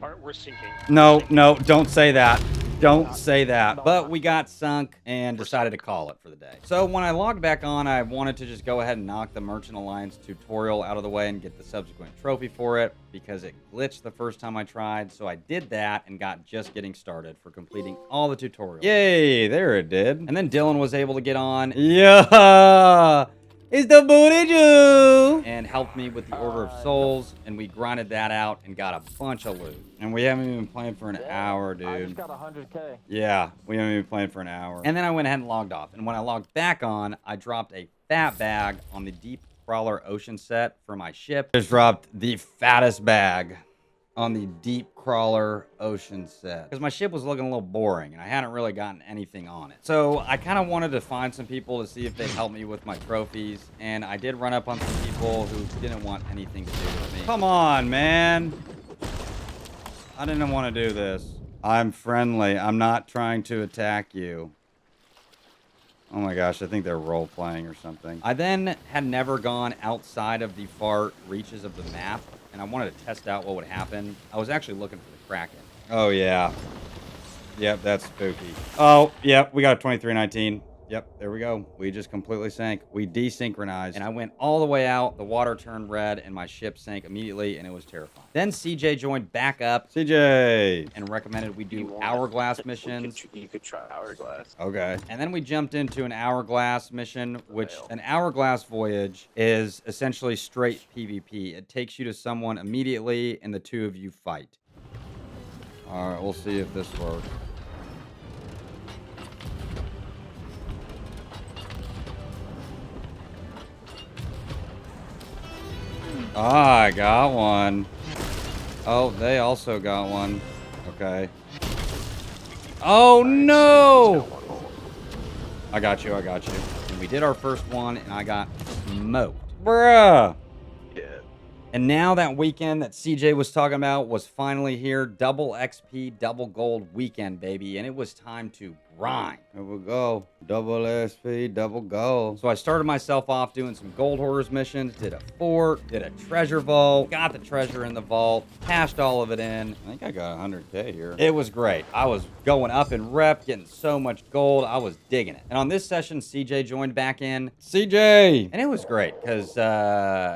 Alright, we're sinking. No, don't say that. Don't say that. But we got sunk and decided to call it for the day. So when I logged back on, I wanted to just go ahead and knock the Merchant Alliance tutorial out of the way and get the subsequent trophy for it because it glitched the first time I tried. So I did that and got just getting started for completing all the tutorials. Yay, there it did. And then Dylan was able to get on. Yeah! It's the booty Jew! And helped me with the Order of Souls, and we grinded that out and got a bunch of loot. And we haven't even been playing for an hour, dude. I just got 100K. Yeah, we haven't even been playing for an hour. And then I went ahead and logged off. And when I logged back on, I dropped a fat bag on the Deep Crawler Ocean set for my ship. Just dropped the fattest bag on the deep crawler ocean set because my ship was looking a little boring and I hadn't really gotten anything on it. So I kind of wanted to find some people to see if they'd help me with my trophies, and I did run up on some people who didn't want anything to do with me. Come on, man. I didn't want to do this. I'm friendly. I'm not trying to attack you. Oh my gosh, I think they're role-playing or something. I then had never gone outside of the far reaches of the map, and I wanted to test out what would happen. I was actually looking for the Kraken. Oh, yeah. Yep, that's spooky. Oh, yep, we got a 2319. Yep, there we go. We just completely sank. We desynchronized, and I went all the way out. The water turned red, and my ship sank immediately, and it was terrifying. Then CJ joined back up. CJ! And recommended we do Hourglass missions. You could try Hourglass. Okay. And then we jumped into an Hourglass mission, which an Hourglass voyage is essentially straight PvP. It takes you to someone immediately, and the two of you fight. All right, we'll see if this works. Ah, I got one. Oh, they also got one. Okay. Oh, no! I got you, I got you. And we did our first one, and I got smoked. Bruh! Yeah. And now that weekend that CJ was talking about was finally here. Double XP, double gold weekend, baby. And it was time to grind. Here we go. Double XP, double gold. So I started myself off doing some gold hoarders missions, did a fort, did a treasure vault, got the treasure in the vault, cashed all of it in. I think I got 100K here. It was great. I was going up in rep, getting so much gold. I was digging it. And on this session, CJ joined back in. CJ! And it was great because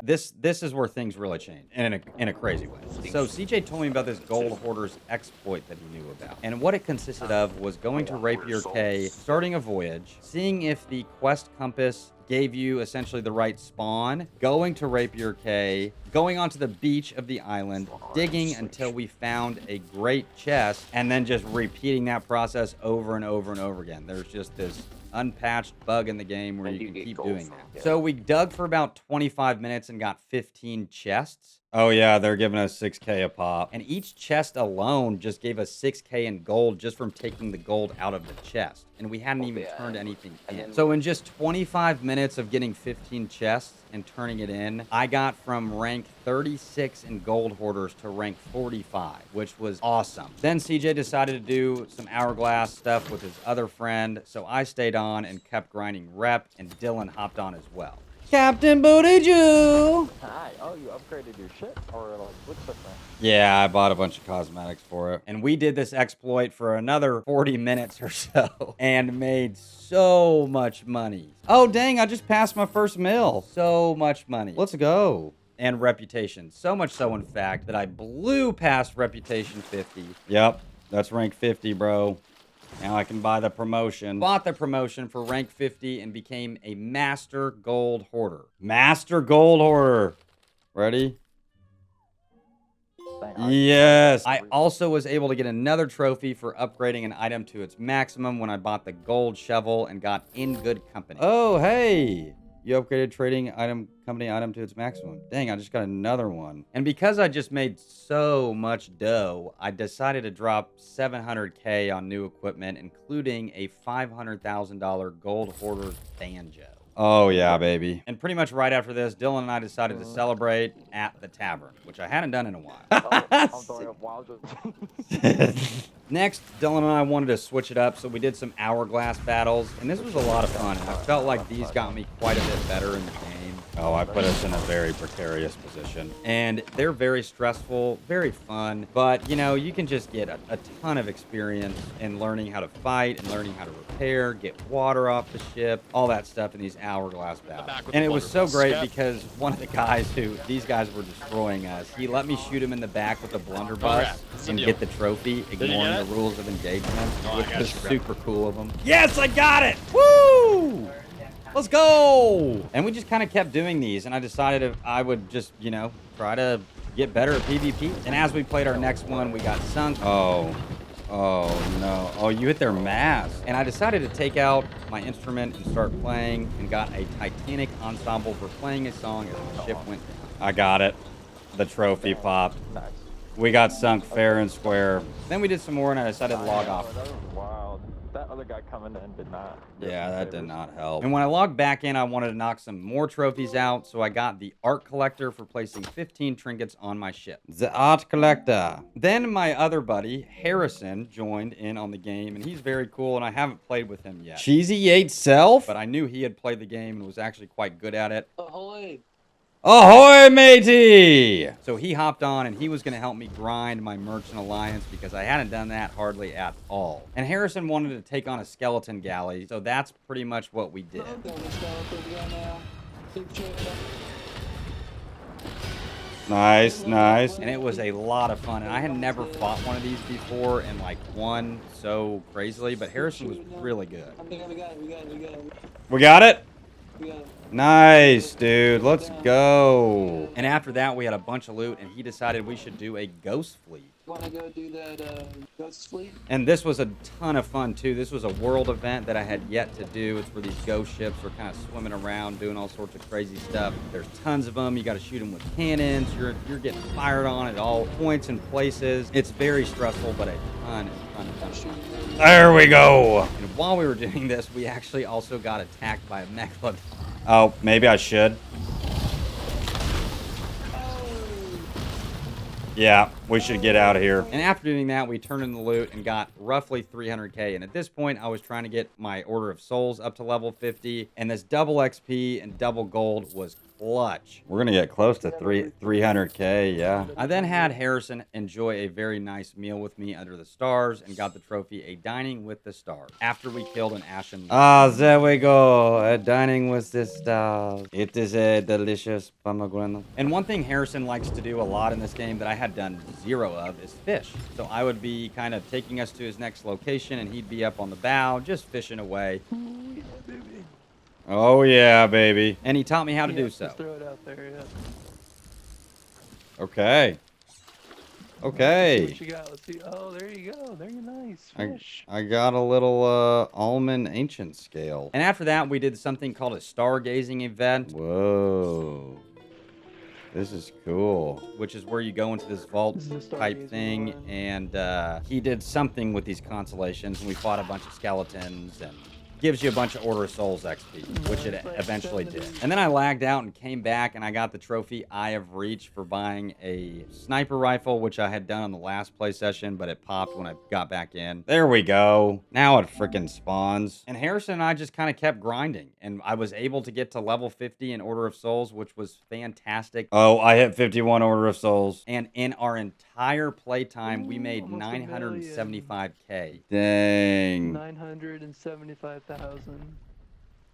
this is where things really changed in a crazy way. So CJ told me about this gold hoarders exploit that he knew about. And what it consisted of was going to Rapier K, starting a voyage, seeing if the quest compass gave you essentially the right spawn, going to Rapier K, going onto the beach of the island, digging until we found a great chest, and then just repeating that process over and over and over again. There's just this unpatched bug in the game where you can keep doing that. So we dug for about 25 minutes and got 15 chests. Oh yeah, they're giving us 6K a pop. And each chest alone just gave us 6K in gold just from taking the gold out of the chest. And we hadn't even turned anything in. So in just 25 minutes of getting 15 chests and turning it in, I got from rank 36 in gold hoarders to rank 45, which was awesome. Then CJ decided to do some Hourglass stuff with his other friend. So I stayed on and kept grinding rep, and Dylan hopped on as well. Captain Booty Jew! Hi. Oh, you upgraded your ship? Or, like, what's up, man? Yeah, I bought a bunch of cosmetics for it. And we did this exploit for another 40 minutes or so and made so much money. Oh, dang, I just passed my first mill. So much money. Let's go. And reputation. So much so, in fact, that I blew past reputation 50. Yep, that's rank 50, bro. Now I can buy the promotion. Bought the promotion for rank 50 and became a master gold hoarder. Master gold hoarder. Ready? Yes. I also was able to get another trophy for upgrading an item to its maximum when I bought the gold shovel and got in good company. Oh, hey. You upgraded trading company item to its maximum. Dang, I just got another one. And because I just made so much dough, I decided to drop 700K on new equipment, including a $500,000 gold hoarder's banjo. Oh, yeah, baby. And pretty much right after this, Dylan and I decided to celebrate at the tavern, which I hadn't done in a while. I'm throwing up wild. Next, Dylan and I wanted to switch it up, so we did some Hourglass battles, and this was a lot of fun. I felt like these got me quite a bit better in the game. Oh, I put us in a very precarious position. And they're very stressful, very fun, but, you know, you can just get a ton of experience in learning how to fight and learning how to repair, get water off the ship, all that stuff in these Hourglass battles. And it was so great because one of the guys these guys were destroying us, he let me shoot him in the back with a blunderbuss and get the trophy, ignoring the rules of engagement, which was super cool of him. Yes, I got it! Woo! Let's go! And we just kind of kept doing these, and I decided I would just, you know, try to get better at PvP. And as we played our next one, we got Sunken. Oh no. Oh, you hit their mast. And I decided to take out my instrument and start playing, and got a Titanic ensemble for playing a song as the ship went down. I got it. The trophy popped. Nice. we got sunk fair and square. Then we did some more, and I decided to log off. That was wild. That other guy coming in did not. do us Yeah, any that did favors. not help. And when I logged back in, I wanted to knock some more trophies out, so I got the art collector for placing 15 trinkets on my ship. The art collector. Then my other buddy, Harrison, joined in on the game, and he's very cool, and I haven't played with him yet. Cheesy ate self? But I knew he had played the game and was actually quite good at it. Ahoy! Ahoy, matey! So he hopped on, and he was going to help me grind my merchant alliance because I hadn't done that hardly at all. And Harrison wanted to take on a skeleton galley, so that's pretty much what we did. Nice, nice. And it was a lot of fun, and I had never fought one of these before and like won so crazily, but Harrison was really good. We got it? Nice, dude. Let's go. And after that, we had a bunch of loot, and he decided we should do a ghost fleet. Want to go do that ghost fleet? And this was a ton of fun, too. This was a world event that I had yet to do. It's where these ghost ships are kind of swimming around, doing all sorts of crazy stuff. There's tons of them. You got to shoot them with cannons. You're getting fired on at all points and places. It's very stressful, but a ton of fun. There we go. And while we were doing this, we actually also got attacked by a megalodon. Oh, maybe I should. Yeah, we should get out of here. And after doing that, we turned in the loot and got roughly 300k. And at this point, I was trying to get my Order of Souls up to level 50. And this double XP and double gold was clutch. We're going to get close to 300k, yeah. I then had Harrison enjoy a very nice meal with me under the stars and got the trophy, a dining with the stars, after we killed an Ashen. Ah, there we go. A dining with the stars. It is a delicious pomegranate. And one thing Harrison likes to do a lot in this game that I had done zero of is fish. So I would be kind of taking us to his next location, and he'd be up on the bow, just fishing away. Oh, yeah, baby. And he taught me how to do so. Just throw it out there, yeah. Okay. Okay. What you got? Let's see. Oh, there you go. There you nice fish. I got a little almond ancient scale. And after that, we did something called a stargazing event. Whoa. This is cool. Which is where you go into this vault type thing. one. And he did something with these constellations. And we fought a bunch of skeletons and gives you a bunch of Order of Souls XP, which it eventually did. And then I lagged out and came back, and I got the trophy Eye of Reach for buying a sniper rifle, which I had done on the last play session, but it popped when I got back in. There we go. Now it freaking spawns. And Harrison and I just kind of kept grinding, and I was able to get to level 50 in Order of Souls, which was fantastic. Oh, I hit 51 Order of Souls. And in our entire playtime, we made almost a million. 975k. Dang. 975,000.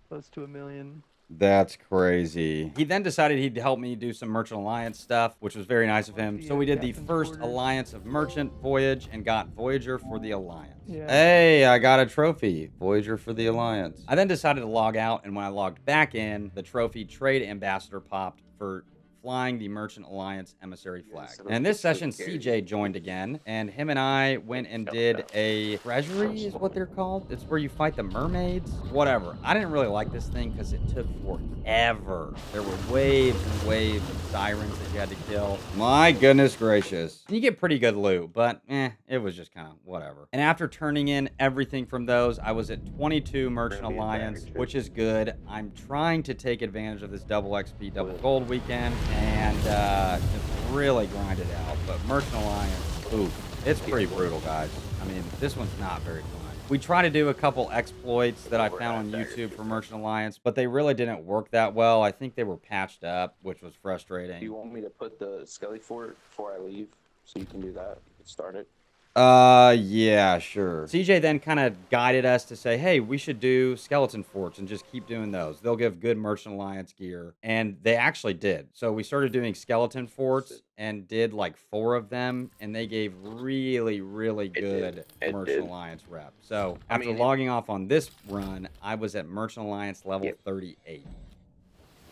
Close to 1 million. That's crazy. He then decided he'd help me do some Merchant Alliance stuff, which was very nice of him. So we did the first Alliance of Merchant Voyage and got Voyager for the Alliance. Yeah. Hey, I got a trophy. Voyager for the Alliance. I then decided to log out, and when I logged back in, the trophy Trade Ambassador popped for flying the Merchant Alliance emissary flag. And in this session, CJ joined again, and him and I went and did a treasury is what they're called. It's where you fight the mermaids, whatever. I didn't really like this thing because it took forever. There were waves and waves of sirens that you had to kill. My goodness gracious. And you get pretty good loot, but it was just kind of whatever. And after turning in everything from those, I was at 22 Merchant Alliance, which is good. I'm trying to take advantage of this double XP, double gold weekend, and just really grind it out. But Merchant Alliance, ooh, it's pretty brutal, guys. I mean, this one's not very fun. We tried to do a couple exploits that I found on YouTube for Merchant Alliance, but they really didn't work that well. I think they were patched up, which was frustrating. Do you want me to put the skelly fort before I leave so you can do that? You can start it. Yeah, sure. CJ then kind of guided us to say, hey, we should do skeleton forts and just keep doing those. They'll give good Merchant Alliance gear. And they actually did. So we started doing skeleton forts and did like 4 of them. And they gave really, really good Merchant Alliance rep. So after logging off on this run, I was at Merchant Alliance level 38.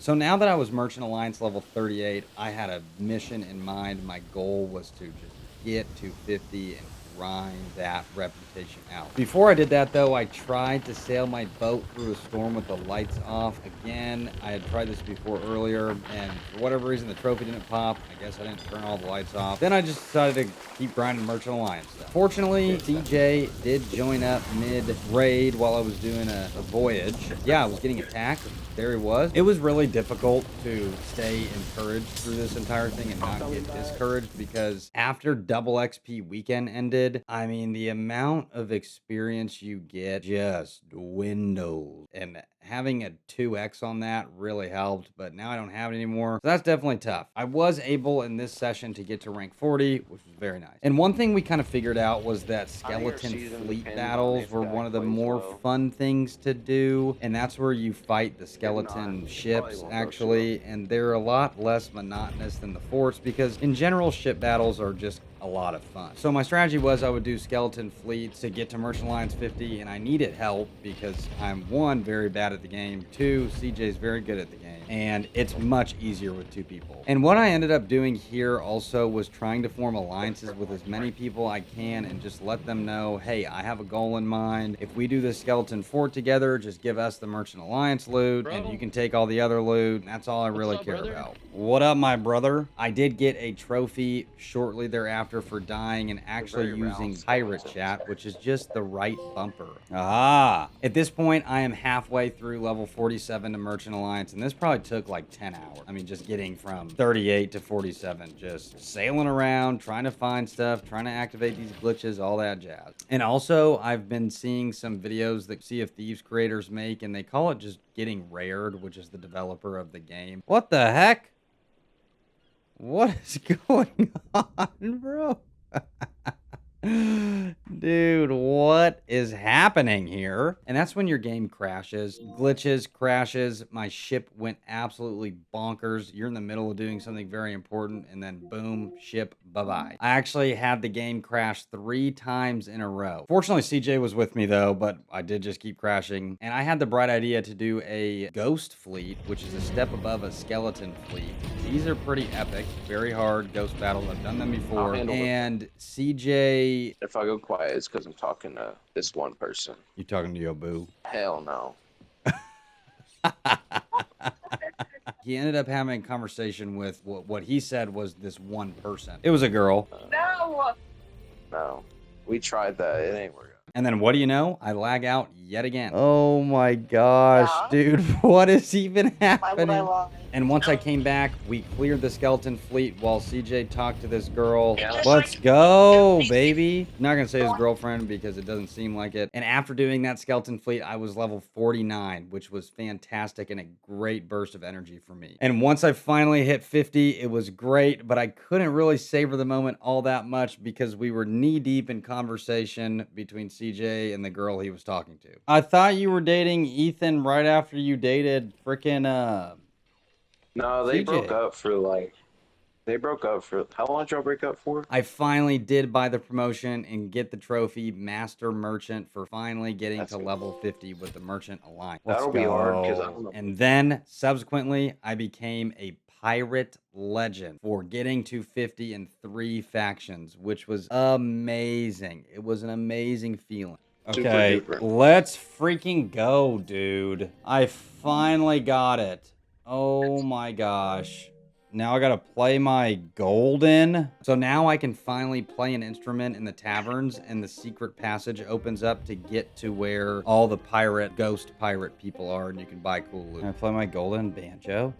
So now that I was Merchant Alliance level 38, I had a mission in mind. My goal was to just get to 50 and grind that reputation out. Before I did that, though, I tried to sail my boat through a storm with the lights off. Again, I had tried this before earlier, and for whatever reason, the trophy didn't pop. I guess I didn't turn all the lights off. Then I just decided to keep grinding Merchant Alliance stuff. Fortunately, CJ did join up mid-raid while I was doing a voyage. Yeah, I was getting attacked. There he was. It was really difficult to stay encouraged through this entire thing and not get discouraged, because after double XP weekend ended, I mean, the amount of experience you get just dwindles, and having a 2x on that really helped, but now I don't have it anymore. So that's definitely tough. I was able in this session to get to rank 40, which was very nice. And one thing we kind of figured out was that skeleton fleet battles were one of the more fun things to do, and that's where you fight the skeleton ships, actually, and they're a lot less monotonous than the forts, because in general, ship battles are just a lot of fun. So my strategy was I would do skeleton fleets to get to Merchant Alliance 50, and I needed help because I'm, one, very bad at the game, two, CJ's very good at the game, and it's much easier with two people. And what I ended up doing here also was trying to form alliances with as many people I can and just let them know, hey, I have a goal in mind. If we do this skeleton fort together, just give us the Merchant Alliance loot, and you can take all the other loot, and that's all I really care about. What up, my brother? I did get a trophy shortly thereafter for dying and actually using pirate chat, which is just the right bumper. Ah, at this point, I am halfway through level 47 to Merchant Alliance, and this probably took like 10 hours. I mean, just getting from 38 to 47, just sailing around, trying to find stuff, trying to activate these glitches, all that jazz. And also, I've been seeing some videos that Sea of Thieves creators make, and they call it just getting rared, which is the developer of the game. What the heck? What is going on, bro? Dude, what is happening here? And that's when your game crashes, glitches, crashes. My ship went absolutely bonkers. You're in the middle of doing something very important, and then boom, ship, bye-bye. I actually had the game crash 3 times in a row. Fortunately, CJ was with me, though, but I did just keep crashing. And I had the bright idea to do a ghost fleet, which is a step above a skeleton fleet. These are pretty epic, very hard ghost battles. I've done them before. And CJ... If I go quiet, it's because I'm talking to this one person. You talking to your boo? Hell no. He ended up having a conversation with what he said was this one person. It was a girl. No. We tried that. It ain't working. And then what do you know? I lag out yet again. Oh my gosh, dude. What is even happening? And once I came back, we cleared the skeleton fleet while CJ talked to this girl. Let's go, baby. I'm not going to say his girlfriend because it doesn't seem like it. And after doing that skeleton fleet, I was level 49, which was fantastic and a great burst of energy for me. And once I finally hit 50, it was great, but I couldn't really savor the moment all that much because we were knee-deep in conversation between CJ and the girl he was talking to. I thought you were dating Ethan right after you dated frickin' No, they CJ. broke up for how long did y'all break up for? I finally did buy the promotion and get the trophy Master Merchant for finally getting to level 50 with the Merchant Alliance. That'll be hard because I don't know. And then subsequently, I became a pirate legend for getting to 50 in 3 factions, which was amazing. It was an amazing feeling. Okay, let's freaking go, dude. I finally got it. Oh my gosh. Now I gotta play my golden. So now I can finally play an instrument in the taverns, and the secret passage opens up to get to where all the ghost pirate people are, and you can buy cool loot. Can I play my golden banjo?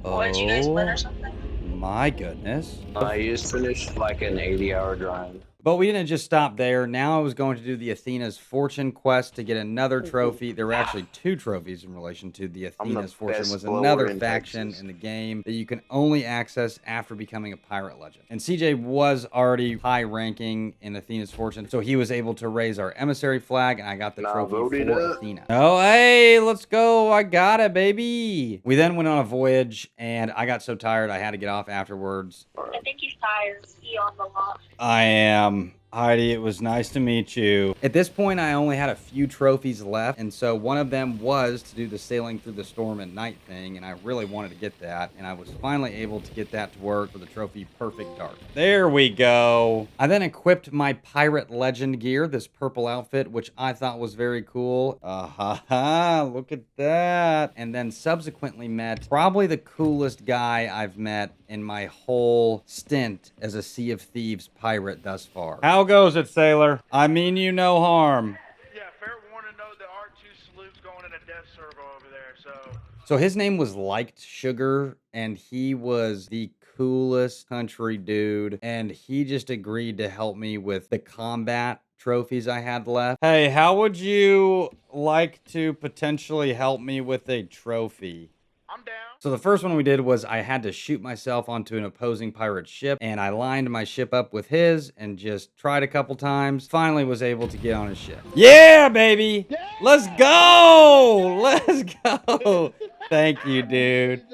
What, did you guys win or something? My goodness. I just finished like an 80-hour grind. But we didn't just stop there. Now I was going to do the Athena's Fortune quest to get another trophy. There were actually 2 trophies in relation to the Athena's Fortune. Was another faction in the game that you can only access after becoming a pirate legend. And CJ was already high ranking in Athena's Fortune, so he was able to raise our emissary flag, and I got the trophy for Athena. Oh, hey, let's go. I got it, baby. We then went on a voyage, and I got so tired I had to get off afterwards. I think he's tired. He on the lot. I am. Heidi, it was nice to meet you. At this point, I only had a few trophies left, and so one of them was to do the sailing through the storm at night thing, and I really wanted to get that, and I was finally able to get that to work for the trophy Perfect Dark. There we go. I then equipped my pirate legend gear, this purple outfit, which I thought was very cool. Look at that. And then subsequently met probably the coolest guy I've met in my whole stint as a Sea of Thieves pirate thus far. How goes it, sailor? I mean you no harm. Yeah, fair warning though, the R2 sloop's going in a death servo over there, so... So his name was Liked Sugar, and he was the coolest country dude, and he just agreed to help me with the combat trophies I had left. Hey, how would you like to potentially help me with a trophy? I'm down. So the first one we did was I had to shoot myself onto an opposing pirate ship, and I lined my ship up with his and just tried a couple times. Finally was able to get on his ship. Yeah, baby! Yeah! Let's go! Let's go! Thank you, dude.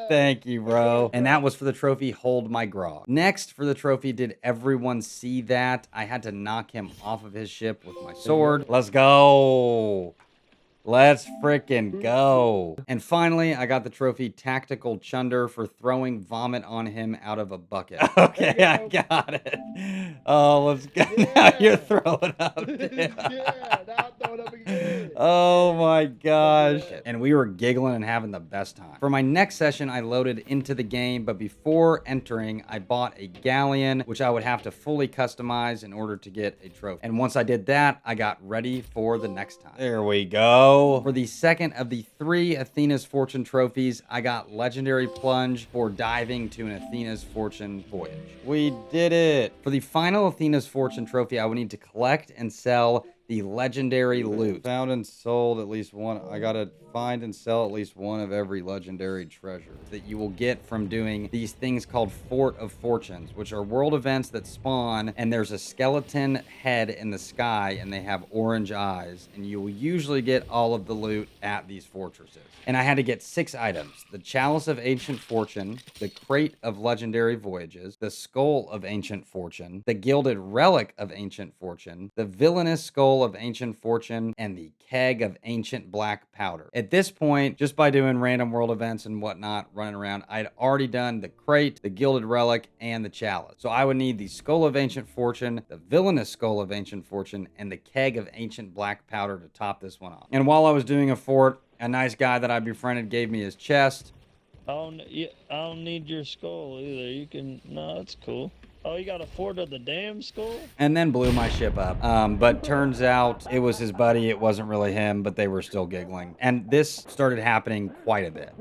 Thank you, bro. And that was for the trophy Hold My Grog. Next, for the trophy Did Everyone See That? I had to knock him off of his ship with my sword. Let's go! Let's frickin' go. And finally, I got the trophy Tactical Chunder for throwing vomit on him out of a bucket. Okay, I got it. Oh, let's go. Yeah. Now you're throwing up. Yeah, now I'm throwing up again. Oh my gosh. And we were giggling and having the best time. For my next session, I loaded into the game, but before entering, I bought a Galleon, which I would have to fully customize in order to get a trophy. And once I did that, I got ready for the next time. There we go. For the second of the 3 Athena's Fortune trophies, I got Legendary Plunge for diving to an Athena's Fortune voyage. We did it! For the final Athena's Fortune trophy, I would need to collect and sell the legendary loot. Found and sold at least one. I gotta find and sell at least one of every legendary treasure that you will get from doing these things called Fort of Fortunes, which are world events that spawn, and there's a skeleton head in the sky, and they have orange eyes, and you will usually get all of the loot at these fortresses. And I had to get 6 items: the Chalice of Ancient Fortune, the Crate of Legendary Voyages, the Skull of Ancient Fortune, the Gilded Relic of Ancient Fortune, the Villainous Skull of Ancient Fortune, and the Keg of Ancient Black Powder. At this point, just by doing random world events and whatnot, running around, I'd already done the Crate, the Gilded Relic, and the Chalice. So I would need the Skull of Ancient Fortune, the Villainous Skull of Ancient Fortune, and the Keg of Ancient Black Powder to top this one off. And while I was doing a fort, a nice guy that I befriended gave me his chest. I don't need your skull either. You can... No, that's cool. Oh, you got a fort of the damn skull? And then blew my ship up. But turns out it was his buddy. It wasn't really him, but they were still giggling. And this started happening quite a bit.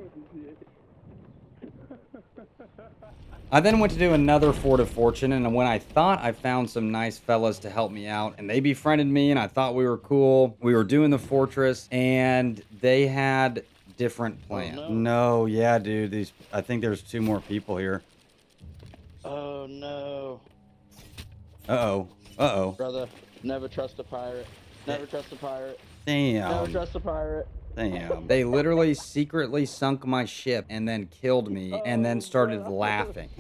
I then went to do another Fort of Fortune, and when I thought I found some nice fellas to help me out, and they befriended me, and I thought we were cool, we were doing the fortress, and they had different plans. Oh, no, yeah, dude. I think there's 2 more people here. Oh, no. Uh-oh. Uh-oh. Brother, never trust a pirate. Never trust a pirate. Damn. Never trust a pirate. Damn. They literally secretly sunk my ship and then killed me and then started laughing.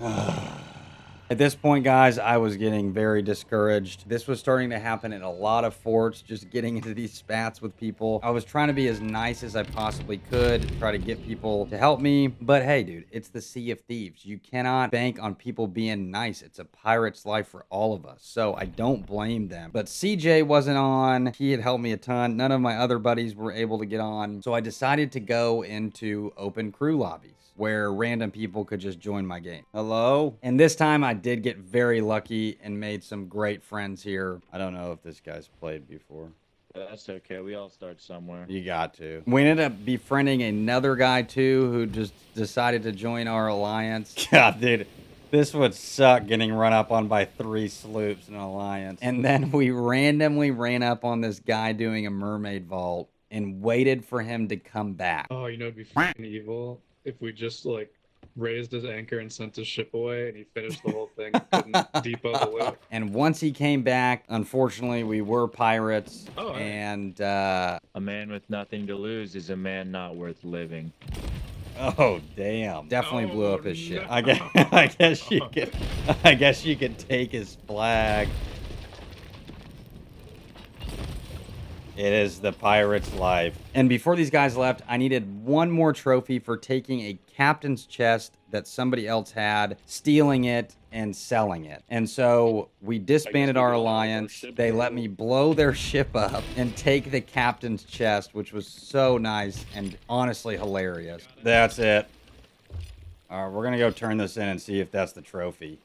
At this point, guys, I was getting very discouraged. This was starting to happen in a lot of forts, just getting into these spats with people. I was trying to be as nice as I possibly could, try to get people to help me. But hey, dude, it's the Sea of Thieves. You cannot bank on people being nice. It's a pirate's life for all of us. So I don't blame them. But CJ wasn't on. He had helped me a ton. None of my other buddies were able to get on. So I decided to go into open crew lobbies where random people could just join my game. Hello? And this time I did get very lucky and made some great friends here. I don't know if this guy's played before. That's okay. We all start somewhere. You got to. We ended up befriending another guy too who just decided to join our alliance. God, dude. This would suck getting run up on by 3 sloops in an alliance. And then we randomly ran up on this guy doing a mermaid vault and waited for him to come back. Oh, you know, it'd be fucking evil if we just, like, raised his anchor and sent his ship away and he finished the whole thing and couldn't depot the loot. And once he came back, unfortunately, we were pirates. Oh, right. And, A man with nothing to lose is a man not worth living. Oh, damn. Definitely blew up his ship. I guess you could take his flag. It is the pirate's life. And before these guys left, I needed one more trophy for taking a captain's chest that somebody else had, stealing it, and selling it. And so we disbanded our alliance. They let me blow their ship up and take the captain's chest, which was so nice and honestly hilarious. That's it. All right, we're going to go turn this in and see if that's the trophy.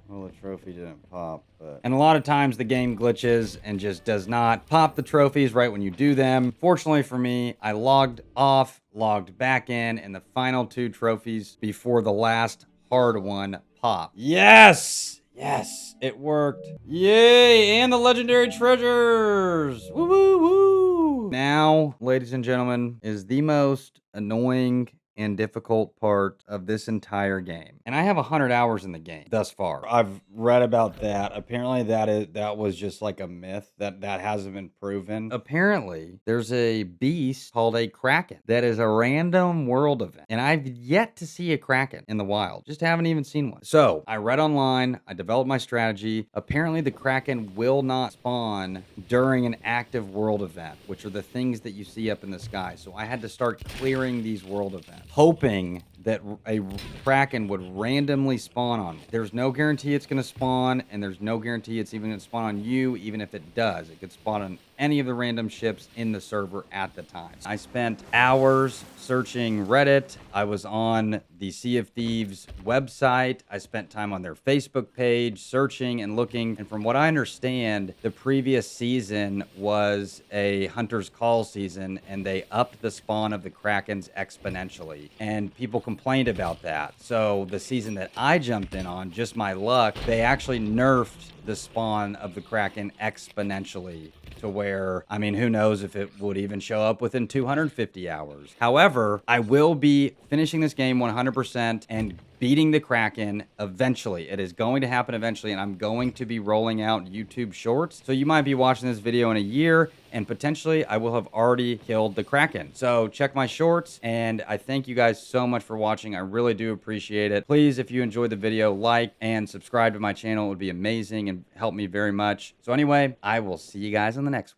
Well, the trophy didn't pop, but... And a lot of times the game glitches and just does not pop the trophies right when you do them. Fortunately for me, I logged off, logged back in, and the final 2 trophies before the last hard one popped. Yes! Yes, it worked. Yay! And the legendary treasures! Woo woo woo! Now, ladies and gentlemen, is the most annoying and difficult part of this entire game. And I have 100 hours in the game thus far. I've read about that. Apparently that was just like a myth that hasn't been proven. Apparently there's a beast called a kraken that is a random world event. And I've yet to see a kraken in the wild. Just haven't even seen one. So I read online, I developed my strategy. Apparently the kraken will not spawn during an active world event, which are the things that you see up in the sky. So I had to start clearing these world events, hoping that a kraken would randomly spawn on me. There's no guarantee it's going to spawn, and there's no guarantee it's even going to spawn on you, even if it does. It could spawn on any of the random ships in the server at the time. I spent hours searching Reddit. I was on the Sea of Thieves website. I spent time on their Facebook page searching and looking. And from what I understand, the previous season was a Hunter's Call season, and they upped the spawn of the Krakens exponentially. And people complained about that. So the season that I jumped in on, just my luck, they actually nerfed the spawn of the Kraken exponentially to where, I mean, who knows if it would even show up within 250 hours. However, I will be finishing this game 100% and beating the Kraken eventually. It is going to happen eventually, and I'm going to be rolling out YouTube shorts. So you might be watching this video in a year, and potentially I will have already killed the Kraken. So check my shorts, and I thank you guys so much for watching. I really do appreciate it. Please, if you enjoyed the video, like and subscribe to my channel. It would be amazing and help me very much. So anyway, I will see you guys in the next one.